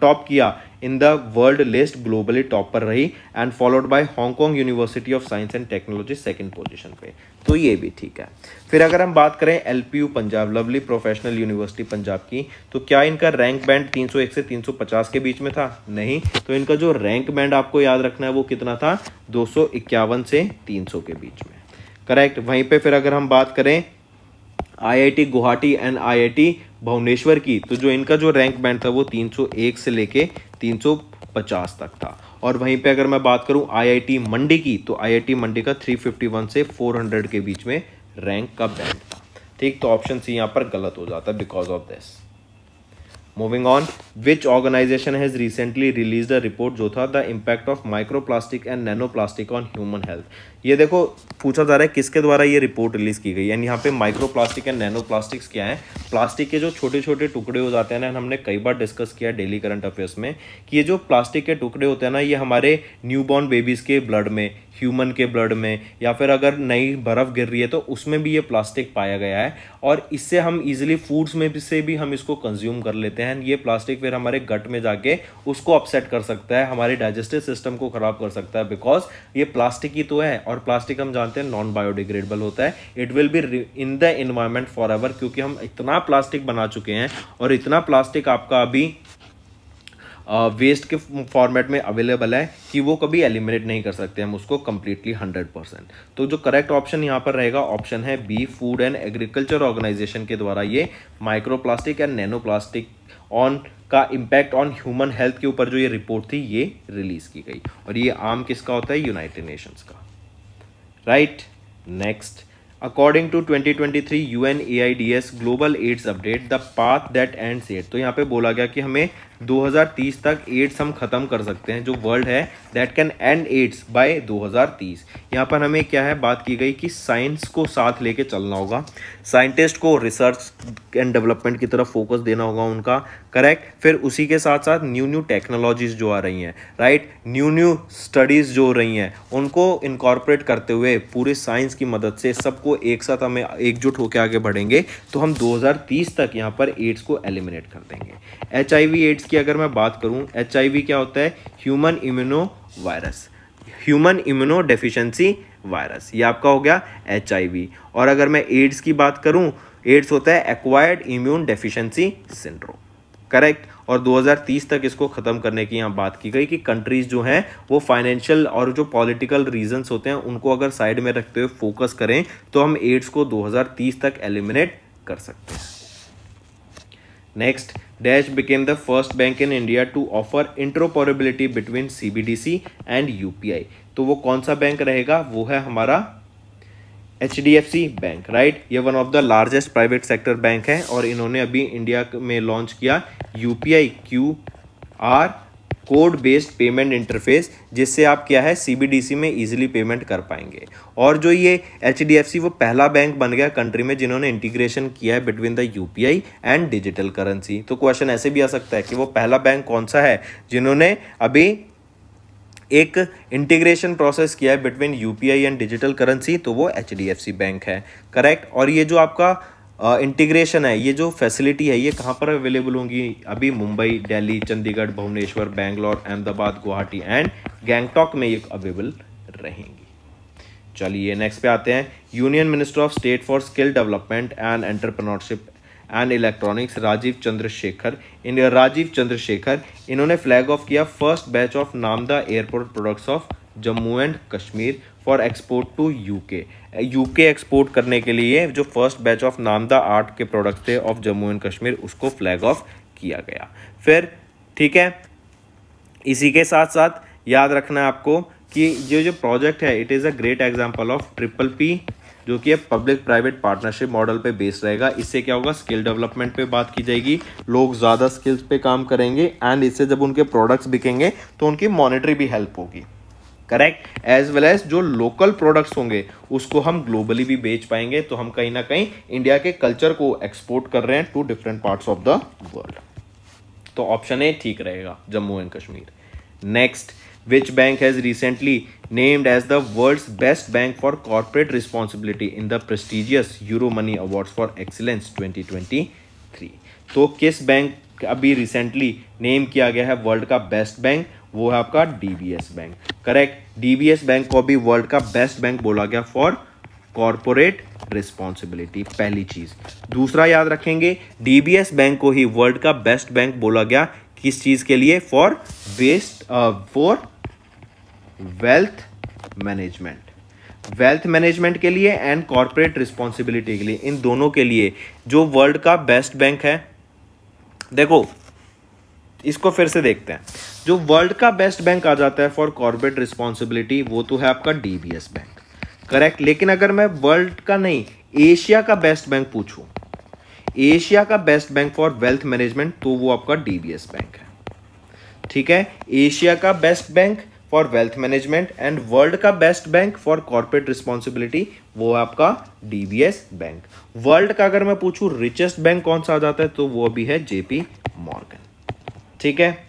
टॉप किया in the world list, globally top पर रही, and followed by Hong Kong university of science and technology second position पे। तो ये भी ठीक है। फिर अगर हम बात करें LPU Punjab, lovely professional university Punjab की, तो क्या इनका रैंक बैंड 301 से 350 के बीच में था? नहीं। तो इनका जो रैंक बैंड आपको याद रखना है वो कितना था? 251 से 300 के बीच में। करेक्ट। वहीं पे फिर अगर हम बात करें IIT Guwahati and IIT Bhubaneswar की, तो जो इनका जो रैंक बैंड था वो 301 से लेके 350 तक था। और वहीं पे अगर मैं बात करूं IIT मंडी की, तो IIT मंडी का 351 से 400 के बीच में रैंक का बैंड था। ठीक। तो ऑप्शन सी यहाँ पर गलत हो जाता है because of this. Moving on, which organisation has recently release the report जो था the impact of microplastic and nanoplastic on human health. ये देखो पूछा जा रहा है किसके द्वारा ये रिपोर्ट रिलीज की गई, यानी यहाँ पे माइक्रोप्लास्टिक एंड नैनोप्लास्टिक्स क्या है? प्लास्टिक के जो छोटे छोटे टुकड़े हो जाते हैं ना, हमने कई बार डिस्कस किया डेली करंट अफेयर्स में कि ये जो प्लास्टिक के टुकड़े होते हैं ना, ये हमारे न्यूबॉर्न बेबीज के ब्लड में, ह्यूमन के ब्लड में, या फिर अगर नई बर्फ़ गिर रही है तो उसमें भी ये प्लास्टिक पाया गया है, और इससे हम इजीली फूड्स में से भी हम इसको कंज्यूम कर लेते हैं। ये प्लास्टिक फिर हमारे गट में जाके उसको अपसेट कर सकता है, हमारे डाइजेस्टिव सिस्टम को खराब कर सकता है, बिकॉज ये प्लास्टिक ही तो है, और प्लास्टिक हम जानते हैं नॉन बायोडिग्रेडेबल होता है। It will be in the environment for ever, क्योंकि हम इतना प्लास्टिक बना चुके हैं और इतना प्लास्टिक आपका अभी वेस्ट के फॉर्मेट में अवेलेबल है कि वो कभी एलिमिनेट नहीं कर सकते हम उसको कंप्लीटली 100%। तो जो करेक्ट ऑप्शन यहाँ पर रहेगा ऑप्शन है B, food and agriculture organisation के द्वारा ये माइक्रोप्लास्टिक एंड नैनोप्लास्टिक ऑन का इम्पैक्ट ऑन ह्यूमन हेल्थ के ऊपर जो ये रिपोर्ट थी ये रिलीज की गई, और ये आम किसका होता है? यूनाइटेड नेशंस का। Right. Next, according to 2023 UNAIDS global AIDS update the path that ends AIDS. तो यहाँ पे बोला गया कि हमें 2030 तक एड्स हम खत्म कर सकते हैं, जो वर्ल्ड है that can end AIDS by 2030। यहाँ पर हमें क्या है बात की गई कि साइंस को साथ लेके चलना होगा, साइंटिस्ट को रिसर्च एंड डेवलपमेंट की तरफ फोकस देना होगा उनका। करेक्ट। फिर उसी के साथ साथ न्यू टेक्नोलॉजीज जो आ रही हैं, राइट, न्यू स्टडीज़ जो हो रही हैं, उनको इनकॉर्पोरेट करते हुए पूरे साइंस की मदद से सबको एक साथ हमें एकजुट होकर आगे बढ़ेंगे, तो हम 2030 तक यहाँ पर एड्स को एलिमिनेट कर देंगे। HIV एड्स की अगर मैं बात करूं, HIV क्या होता है? Human immuno virus, human immuno deficiency virus, ये आपका हो गया HIV। और अगर मैं एड्स की बात करूं, एड्स होता है acquired immune deficiency syndrome. Correct. और 2030 तक इसको ख़त्म करने की यहाँ बात की गई कि कंट्रीज़ जो हैं वो फाइनेंशियल और जो पॉलिटिकल रीजंस होते हैं उनको अगर साइड में रखते हुए फोकस करें तो हम एड्स को 2030 तक एलिमिनेट कर सकते हैं। Next, dash became the first bank in India to offer interoperability between CBDC and UPI। तो वो कौन सा बैंक रहेगा? वो है हमारा HDFC बैंक, राइट। ये one of the largest private sector bank है और इन्होंने अभी इंडिया में लॉन्च किया UPI QR code based payment interface, जिससे आप क्या है CBDC में इजीली पेमेंट कर पाएंगे। और जो ये HDFC वो पहला बैंक बन गया कंट्री में जिन्होंने इंटीग्रेशन किया है between the UPI and digital currency. तो क्वेश्चन ऐसे भी आ सकता है कि वो पहला बैंक कौन सा है जिन्होंने अभी एक इंटीग्रेशन प्रोसेस किया है between UPI and digital currency, तो वो HDFC बैंक है, करेक्ट। और ये जो आपका इंटीग्रेशन है, ये जो फैसिलिटी है, ये कहाँ पर अवेलेबल होंगी? अभी मुंबई, दिल्ली, चंडीगढ़, भुवनेश्वर, बेंगलोर, अहमदाबाद, गुवाहाटी एंड गैंगटॉक में ये अवेलेबल रहेंगी। चलिए नेक्स्ट पे आते हैं। Union minister of state for skill development and entrepreneurship and electronics Rajeev Chandrasekhar इन्होंने फ्लैग ऑफ किया first batch of Namda airport products of Jammu and Kashmir for export to UK export करने के लिए जो फर्स्ट बैच ऑफ नामदा 8 के प्रोडक्ट्स थे ऑफ जम्मू एंड कश्मीर, उसको flag off किया गया। फिर ठीक है, इसी के साथ साथ याद रखना है आपको कि ये जो प्रोजेक्ट है it is a great example of PPP, जो कि पब्लिक प्राइवेट पार्टनरशिप मॉडल पे बेस्ड रहेगा। इससे क्या होगा? स्किल डेवलपमेंट पे बात की जाएगी, लोग ज़्यादा स्किल्स पे काम करेंगे एंड इससे जब उनके प्रोडक्ट्स बिकेंगे तो उनकी मॉनेटरी भी हेल्प होगी, करेक्ट। एज वेल एज जो लोकल प्रोडक्ट्स होंगे उसको हम ग्लोबली भी बेच पाएंगे। तो हम कहीं ना कहीं इंडिया के कल्चर को एक्सपोर्ट कर रहे हैं to different parts of the world. तो ऑप्शन ए ठीक रहेगा, Jammu and Kashmir. Next, which bank has recently named as the world's best bank for corporate responsibility in the prestigious Euromoney Awards for Excellence 2023? तो किस bank अभी recently name किया गया है world का बेस्ट बैंक? वो है आपका DBS bank, correct. DBS bank को अभी वर्ल्ड का बेस्ट बैंक बोला गया फॉर कॉर्पोरेट रिस्पॉन्सिबिलिटी, पहली चीज। दूसरा याद रखेंगे, DBS बैंक को ही वर्ल्ड का बेस्ट बैंक बोला गया किस चीज के लिए? फॉर वेल्थ मैनेजमेंट के लिए एंड कॉर्पोरेट रिस्पॉन्सिबिलिटी के लिए, इन दोनों के लिए जो वर्ल्ड का बेस्ट बैंक है। देखो इसको फिर से देखते हैं, जो वर्ल्ड का बेस्ट बैंक आ जाता है फॉर कॉर्पोरेट रिस्पॉन्सिबिलिटी वो तो है आपका DBS बैंक, करेक्ट। लेकिन अगर मैं वर्ल्ड का नहीं, एशिया का बेस्ट बैंक पूछूं, एशिया का best bank for wealth management, तो वो आपका DBS बैंक है, ठीक है। एशिया का best bank for wealth management and world का best bank for corporate responsibility वो है आपका DBS बैंक। वर्ल्ड का अगर मैं पूछूं रिचेस्ट बैंक कौन सा आ जाता है, तो वो भी है JP मॉर्गन, ठीक है।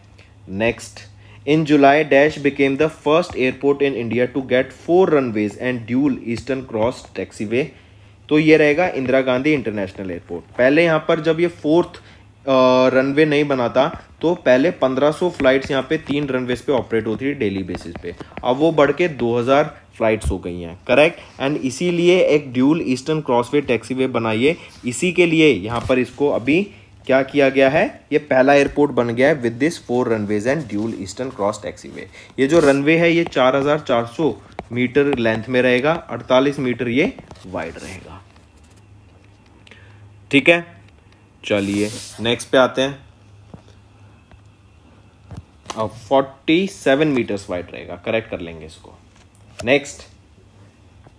Next, in July dash became the first airport in India to get 4 runways and dual eastern cross taxiway. तो ये रहेगा इंदिरा गांधी इंटरनेशनल एयरपोर्ट। पहले यहाँ पर जब ये 4th रनवे नहीं बना था तो पहले 1500 फ्लाइट्स यहाँ पे 3 रनवेज पे ऑपरेट होती थी डेली बेसिस पे, अब वो बढ़ के 2000 फ्लाइट्स हो गई हैं, करेक्ट। एंड इसीलिए एक ड्यूल ईस्टर्न क्रॉसवे टैक्सीवे बनाइए, इसी के लिए यहाँ पर इसको अभी क्या किया गया है, ये पहला एयरपोर्ट बन गया है with this 4 runways and dual eastern cross taxiway. ये जो रनवे है ये 4400 मीटर लेंथ में रहेगा, 48 मीटर ये वाइड रहेगा, ठीक है। चलिए नेक्स्ट पे आते हैं। 47 मीटर्स वाइड रहेगा, करेक्ट कर लेंगे इसको। Next,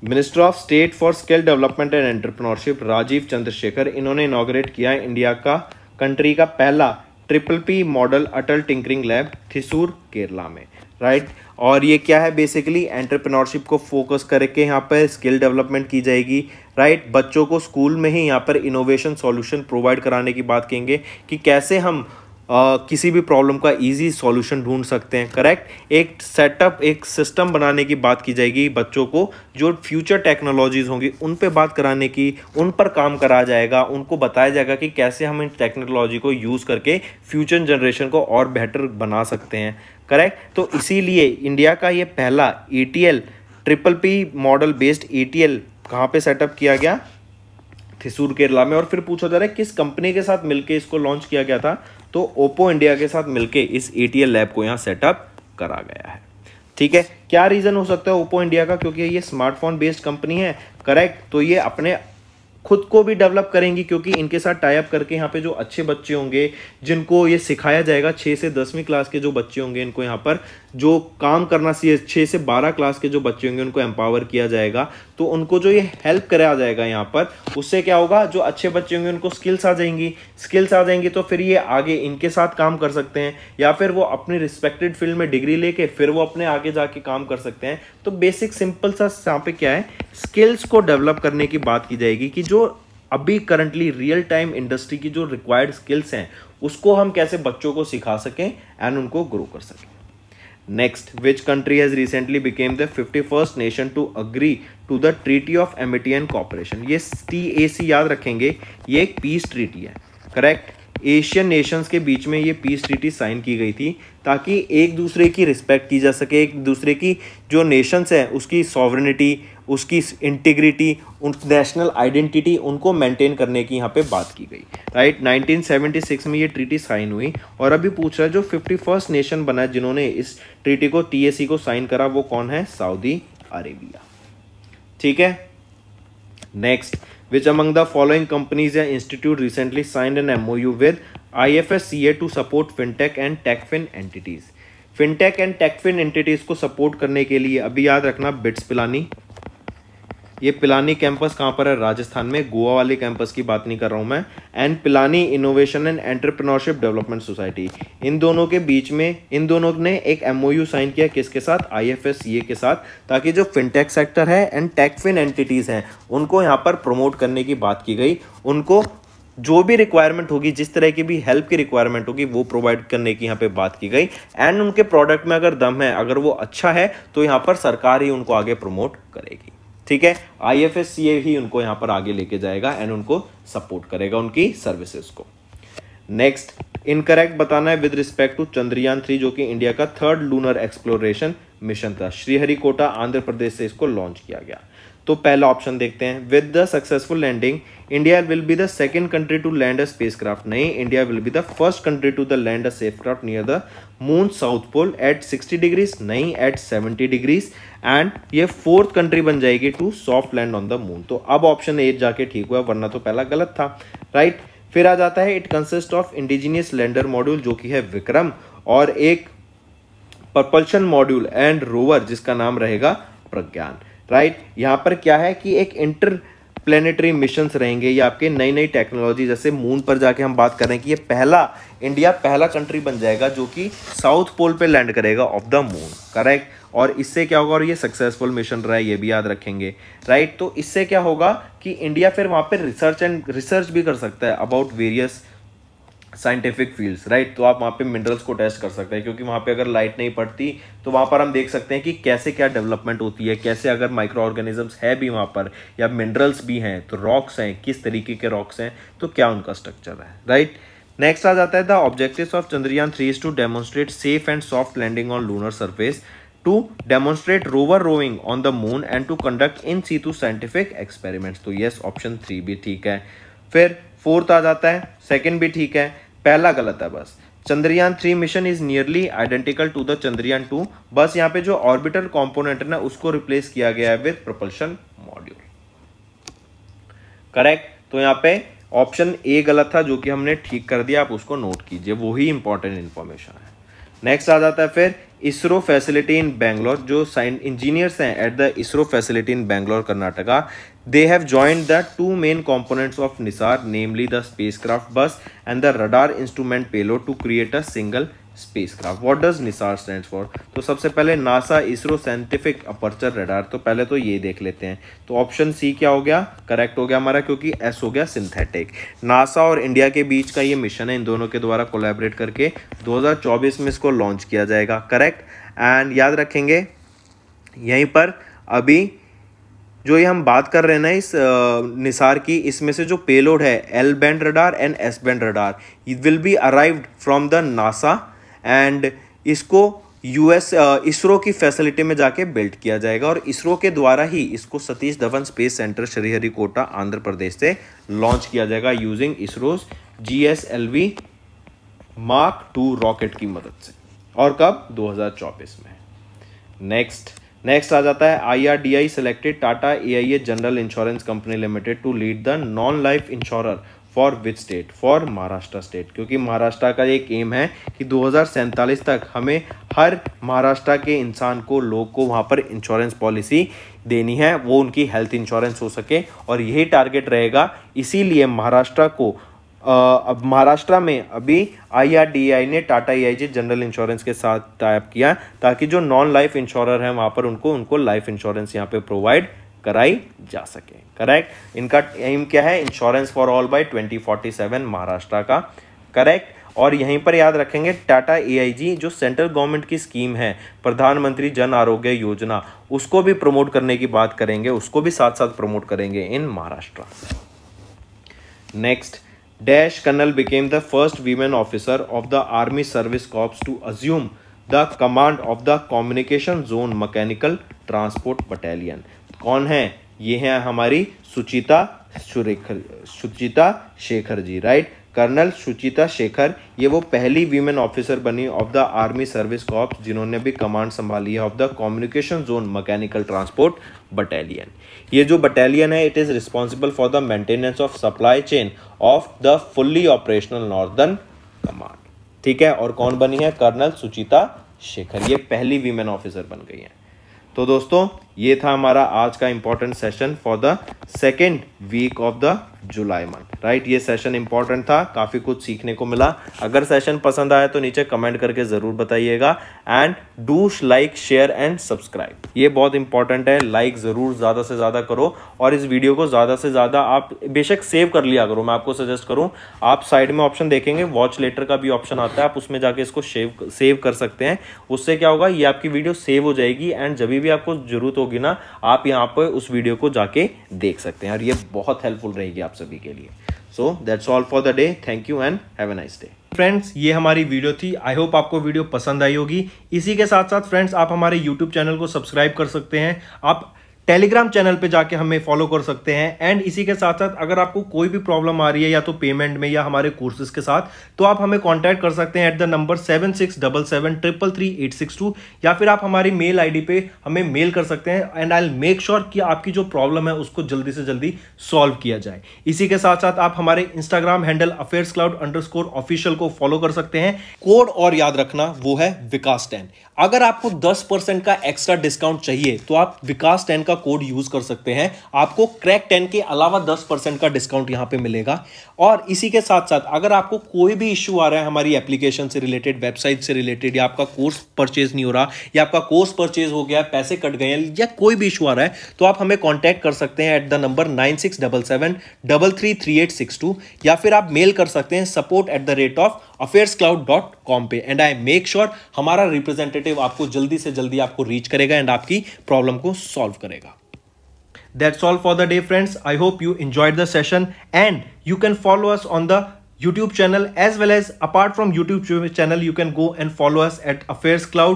minister of state for skill development and entrepreneurship Rajeev Chandrasekhar, इन्होंने इनॉग्रेट किया इंडिया का कंट्री का पहला PPP model Atal tinkering lab Thrissur Kerala में, राइट। और ये क्या है? बेसिकली एंटरप्रेन्योरशिप को फोकस करके यहाँ पर स्किल डेवलपमेंट की जाएगी, राइट। बच्चों को स्कूल में ही यहाँ पर इनोवेशन सॉल्यूशन प्रोवाइड कराने की बात कहेंगे कि कैसे हम किसी भी प्रॉब्लम का इजी सॉल्यूशन ढूंढ सकते हैं, करेक्ट। एक सेटअप, एक सिस्टम बनाने की बात की जाएगी बच्चों को, जो फ्यूचर टेक्नोलॉजीज होंगी उन पे बात कराने की, उन पर काम करा जाएगा, उनको बताया जाएगा कि कैसे हम इन टेक्नोलॉजी को यूज़ करके फ्यूचर जनरेशन को और बेहतर बना सकते हैं, करेक्ट। तो इसीलिए इंडिया का ये पहला ETL PPP model based ETL कहाँ पे सेटअप किया गया? थिसूर केरला में। और फिर पूछा जा रहा है किस कंपनी के साथ मिलके इसको लॉन्च किया गया था, तो ओप्पो इंडिया के साथ मिलके इस ETL लैब को यहाँ सेटअप करा गया है, ठीक है। क्या रीजन हो सकता है ओप्पो इंडिया का? क्योंकि ये स्मार्टफोन बेस्ड कंपनी है, करेक्ट। तो ये अपने खुद को भी डेवलप करेंगी क्योंकि इनके साथ टाई अप करके यहाँ पे जो अच्छे बच्चे होंगे जिनको ये सिखाया जाएगा, 6 से 10वीं क्लास के जो बच्चे होंगे इनको यहाँ पर जो काम करना चाहिए 6 से 12 क्लास के जो बच्चे होंगे उनको एम्पावर किया जाएगा। तो उनको जो ये हेल्प कराया जाएगा यहाँ पर, उससे क्या होगा, जो अच्छे बच्चे होंगे उनको स्किल्स आ जाएंगी तो फिर ये आगे इनके साथ काम कर सकते हैं, या फिर वो अपनी रिस्पेक्टेड फील्ड में डिग्री लेके फिर वो अपने आगे जाके काम कर सकते हैं। तो बेसिक सिंपल सा यहाँ पे क्या है, स्किल्स को डेवलप करने की बात की जाएगी कि जो अभी करंटली रियल टाइम इंडस्ट्री की जो रिक्वायर्ड स्किल्स हैं उसको हम कैसे बच्चों को सिखा सकें एंड उनको ग्रो कर सकें। Next, which country has recently became the 51st nation to agree to the treaty of amity and cooperation. ये TAC याद रखेंगे, ये एक पीस ट्रीटी है, करेक्ट। एशियन नेशंस के बीच में ये पीस ट्रीटी साइन की गई थी ताकि एक दूसरे की रिस्पेक्ट की जा सके, एक दूसरे की जो नेशंस है उसकी सॉवरेनिटी, उसकी इंटीग्रिटी, उन नेशनल आइडेंटिटी उनको मेंटेन करने की यहाँ पे बात की गई, राइट। 1976 में ये ट्रीटी साइन हुई और अभी पूछ रहा है जो 51st नेशन बना है जिन्होंने इस ट्रीटी को TAC को साइन करा वो कौन है, सऊदी अरेबिया, ठीक है। Next, which among the following companies या institute recently signed an MOU with IFSCA to support fintech and techfin entities। fintech and techfin entities को सपोर्ट करने के लिए अभी याद रखना बिट्स पिलानी, ये पिलानी कैंपस कहाँ पर है, राजस्थान में, गोवा वाले कैंपस की बात नहीं कर रहा हूँ मैं, and Pilani innovation and entrepreneurship development society. इन दोनों के बीच में इन दोनों ने एक MOU साइन किया, किसके साथ, IFSCA के साथ, ताकि जो फिनटेक सेक्टर है एंड टेकफिन एंटिटीज हैं उनको यहाँ पर प्रमोट करने की बात की गई। उनको जो भी रिक्वायरमेंट होगी, जिस तरह की भी हेल्प की रिक्वायरमेंट होगी वो प्रोवाइड करने की यहाँ पे बात की गई। एंड उनके प्रोडक्ट में अगर दम है, अगर वो अच्छा है तो यहाँ पर सरकार ही उनको आगे प्रमोट करेगी, ठीक है। IFSCA ही उनको यहाँ पर आगे लेके जाएगा एंड उनको सपोर्ट करेगा उनकी सर्विसेज को। नेक्स्ट, इनकरेक्ट बताना है विद रिस्पेक्ट टू चंद्रयान 3 जो कि इंडिया का 3rd लूनर एक्सप्लोरेशन मिशन था। श्रीहरिकोटा आंध्र प्रदेश से इसको लॉन्च किया गया। तो पहला ऑप्शन देखते हैं, with the successful landing India will be the second country to land a spacecraft. नहीं, India will be the first country to the land a spacecraft near the moon south pole at 60 degrees, नहीं at 70 degrees, and ये 4th country बन जाएगी to soft land on the moon. तो अब option 8 जाके ठीक हुआ, वरना तो पहला गलत था, राइट। फिर आ जाता है, it consist of indigenous lander module जो कि है विक्रम, और एक प्रपल्शन मॉड्यूल एंड रोवर जिसका नाम रहेगा प्रज्ञान, राइट। यहाँ पर क्या है कि एक इंटर प्लेनेटरी मिशंस रहेंगे, ये आपके नई नई टेक्नोलॉजी, जैसे मून पर जाके हम बात कर रहे हैं कि ये इंडिया पहला कंट्री बन जाएगा जो कि साउथ पोल पे लैंड करेगा ऑफ द मून, करेक्ट। और इससे क्या होगा, और ये सक्सेसफुल मिशन रहा है, ये भी याद रखेंगे, राइट। तो इससे क्या होगा कि इंडिया फिर वहाँ पे रिसर्च भी कर सकता है about various scientific fields, right. तो आप वहाँ पे मिनरल्स को टेस्ट कर सकते हैं, क्योंकि वहाँ पे अगर लाइट नहीं पड़ती तो वहाँ पर हम देख सकते हैं कि कैसे क्या डेवलपमेंट होती है, कैसे अगर माइक्रो ऑर्गेनिजम्स है भी वहाँ पर या मिनरल्स भी हैं, तो रॉक्स हैं, किस तरीके के रॉक्स हैं, तो क्या उनका स्ट्रक्चर है, राइट। नेक्स्ट आ जाता है, the objectives of Chandrayaan 3 is to demonstrate safe and soft landing on lunar surface, to demonstrate rover rowing on the moon and to conduct in situ scientific experiments। तो yes, option 3 भी ठीक है। फिर 4th आ जाता है, 2nd भी ठीक है, पहला गलत है बस। Chandrayaan 3 mission is nearly identical to the Chandrayaan 2, बस यहाँ पे जो ऑर्बिटल कंपोनेंट है ना उसको रिप्लेस किया गया है विद प्रोपल्शन मॉड्यूल, करेक्ट। तो यहाँ पे ऑप्शन A गलत था जो कि हमने ठीक कर दिया, आप उसको नोट कीजिए, वही इंपॉर्टेंट इंफॉर्मेशन है। नेक्स्ट आ जाता है फिर इसरो फैसिलिटी इन बैंगलोर, जो इंजीनियर्स हैं at the ISRO facility in Bangalore Karnataka, they have joined the 2 main components of NISAR, namely the spacecraft bus and the radar instrument payload to create a single spacecraft। What does NISAR stands for? तो सबसे पहले NASA ISRO scientific aperture radar, तो पहले तो ये देख लेते हैं। तो ऑप्शन C क्या हो गया, करेक्ट हो गया हमारा, क्योंकि S हो गया सिंथेटिक। नासा और इंडिया के बीच का ये मिशन है, इन दोनों के द्वारा कोलैबोरेट करके 2024 में इसको लॉन्च किया जाएगा, करेक्ट। एंड याद रखेंगे यहीं पर अभी जो ये हम बात कर रहे हैं ना इस निसार की, इसमें से जो पेलोड है L band radar and S band radar will be arrived from the NASA, and इसको US इसरो की फैसिलिटी में जाके बिल्ड किया जाएगा, और इसरो के द्वारा ही इसको सतीश धवन स्पेस सेंटर श्रीहरिकोटा आंध्र प्रदेश से लॉन्च किया जाएगा using ISRO's GSLV Mark 2 rocket की मदद से, और कब, 2024 में। नेक्स्ट आ जाता है, IRDAI selected Tata AIA general insurance company limited to lead the non life insurer for which state? For Maharashtra state, क्योंकि महाराष्ट्र का एक एम है कि 2047 तक हमें हर महाराष्ट्र के इंसान को, लोग को वहाँ पर इंश्योरेंस पॉलिसी देनी है, वो उनकी हेल्थ इंश्योरेंस हो सके, और यही टारगेट रहेगा। इसीलिए महाराष्ट्र को अब महाराष्ट्र में अभी IRDAI ने टाटा AIG जनरल इंश्योरेंस के साथ टाइप किया, ताकि जो नॉन लाइफ इंश्योरर है वहाँ पर उनको लाइफ इंश्योरेंस यहाँ पे प्रोवाइड कराई जा सके। करेक्ट। इनका एम क्या है? Insurance for all by 2047 Maharashtra का। करेक्ट। और यहीं पर याद रखेंगे टाटा AIG जो सेंट्रल गवर्नमेंट की स्कीम है प्रधानमंत्री जन आरोग्य योजना, उसको भी प्रमोट करने की बात करेंगे, उसको भी साथ साथ प्रमोट करेंगे in Maharashtra. Next, Dash Colonel became the first women officer of the Army Service Corps to assume the command of the Communication Zone Mechanical Transport Battalion। कौन है? ये हैं हमारी सुचिता शेखर जी, राइट। कर्नल सुचिता शेखर, ये वो पहली वीमेन ऑफिसर बनी of the army service corps जिन्होंने भी कमांड संभाली है of the communication zone mechanical transport battalion. ये जो बटालियन है, it is responsible for the maintenance of supply chain of the fully operational northern command. ठीक है। और कौन बनी है? कर्नल सुचिता शेखर, ये पहली वीमेन ऑफिसर बन गई है। तो दोस्तों, ये था हमारा आज का important session for the second week of the July month, right. ये सेशन इंपॉर्टेंट था, काफ़ी कुछ सीखने को मिला। अगर सेशन पसंद आया तो नीचे कमेंट करके ज़रूर बताइएगा, and do like, share and subscribe. ये बहुत इंपॉर्टेंट है, लाइक ज़रूर ज़्यादा से ज़्यादा करो, और इस वीडियो को ज़्यादा से ज़्यादा आप बेशक सेव कर लिया करो। मैं आपको सजेस्ट करूँ, आप साइड में ऑप्शन देखेंगे, वॉच लेटर का भी ऑप्शन आता है, आप उसमें जाके इसको सेव कर सकते हैं। उससे क्या होगा, ये आपकी वीडियो सेव हो जाएगी, एंड जब भी आपको जरूरत होगी ना, आप यहाँ पर उस वीडियो को जाके देख सकते हैं, और ये बहुत हेल्पफुल रहेगी आप सभी के लिए। So that's all for the day. Thank you and have a nice day. Friends, ये हमारी वीडियो थी। आई होप आपको वीडियो पसंद आई होगी। इसी के साथ साथ फ्रेंड्स, आप हमारे यूट्यूब चैनल को सब्सक्राइब कर सकते हैं, आप टेलीग्राम चैनल पे जाके हमें फॉलो कर सकते हैं, एंड इसी के साथ साथ अगर आपको कोई भी प्रॉब्लम आ रही है या तो पेमेंट में या हमारे कोर्सेज के साथ, तो आप हमें कांटेक्ट कर सकते हैं एट द नंबर 7677333862, या फिर आप हमारी मेल आईडी पे हमें मेल कर सकते हैं, and I will make sure कि आपकी जो प्रॉब्लम है उसको जल्दी से जल्दी सॉल्व किया जाए। इसी के साथ साथ आप हमारे इंस्टाग्राम हैंडल affairscloud_official को फॉलो कर सकते हैं। कोड और याद रखना, वो है विकास10। अगर आपको 10% का एक्स्ट्रा डिस्काउंट चाहिए तो आप विकास10 का कोड यूज कर सकते हैं, आपको क्रैक 10 के अलावा 10% का डिस्काउंट यहां पे मिलेगा। और इसी के साथ साथ अगर आपको कोई भी इश्यू आ रहा है हमारी एप्लीकेशन से रिलेटेड, वेबसाइट से रिलेटेड, या आपका कोर्स परचेज नहीं हो रहा, या आपका कोर्स परचेज हो गया, पैसे कट गए हैं, या कोई भी इश्यू आ रहा है, तो आप हमें कॉन्टैक्ट कर सकते हैं एट द नंबर 9677333862, या फिर आप मेल कर सकते हैं support@affairscloud.com पे, एंड आई मेक श्योर हमारा रिप्रेजेंटेटिव आपको जल्दी से जल्दी आपको रीच करेगा एंड आपकी प्रॉब्लम को सॉल्व करेगा। That's all for the day, friends. I hope you enjoyed the session, and you can follow us on the YouTube channel, as well as apart from YouTube channel, you can go and follow us at Affairs Cloud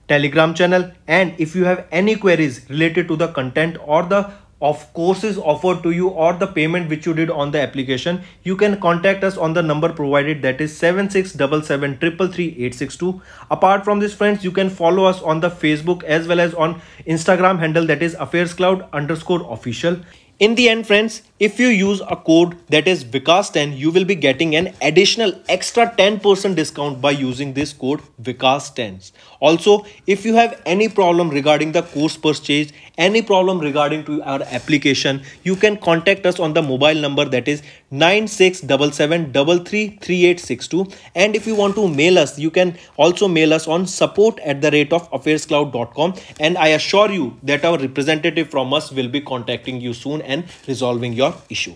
Telegram channel. And if you have any queries related to the content or the of courses offered to you or the payment which you did on the application, you can contact us on the number provided, that is 7677333862. Apart from this, friends, you can follow us on the Facebook as well as on Instagram handle, that is affairscloud_official. In the end, friends, if you use a code that is Vikas10, you will be getting an additional extra 10% discount by using this code Vikas10. Also, if you have any problem regarding the course purchase, any problem regarding to our application, you can contact us on the mobile number, that is 9677333862. And if you want to mail us, you can also mail us on support@affairscloud.com, and I assure you that our representative from us will be contacting you soon and resolving your issue.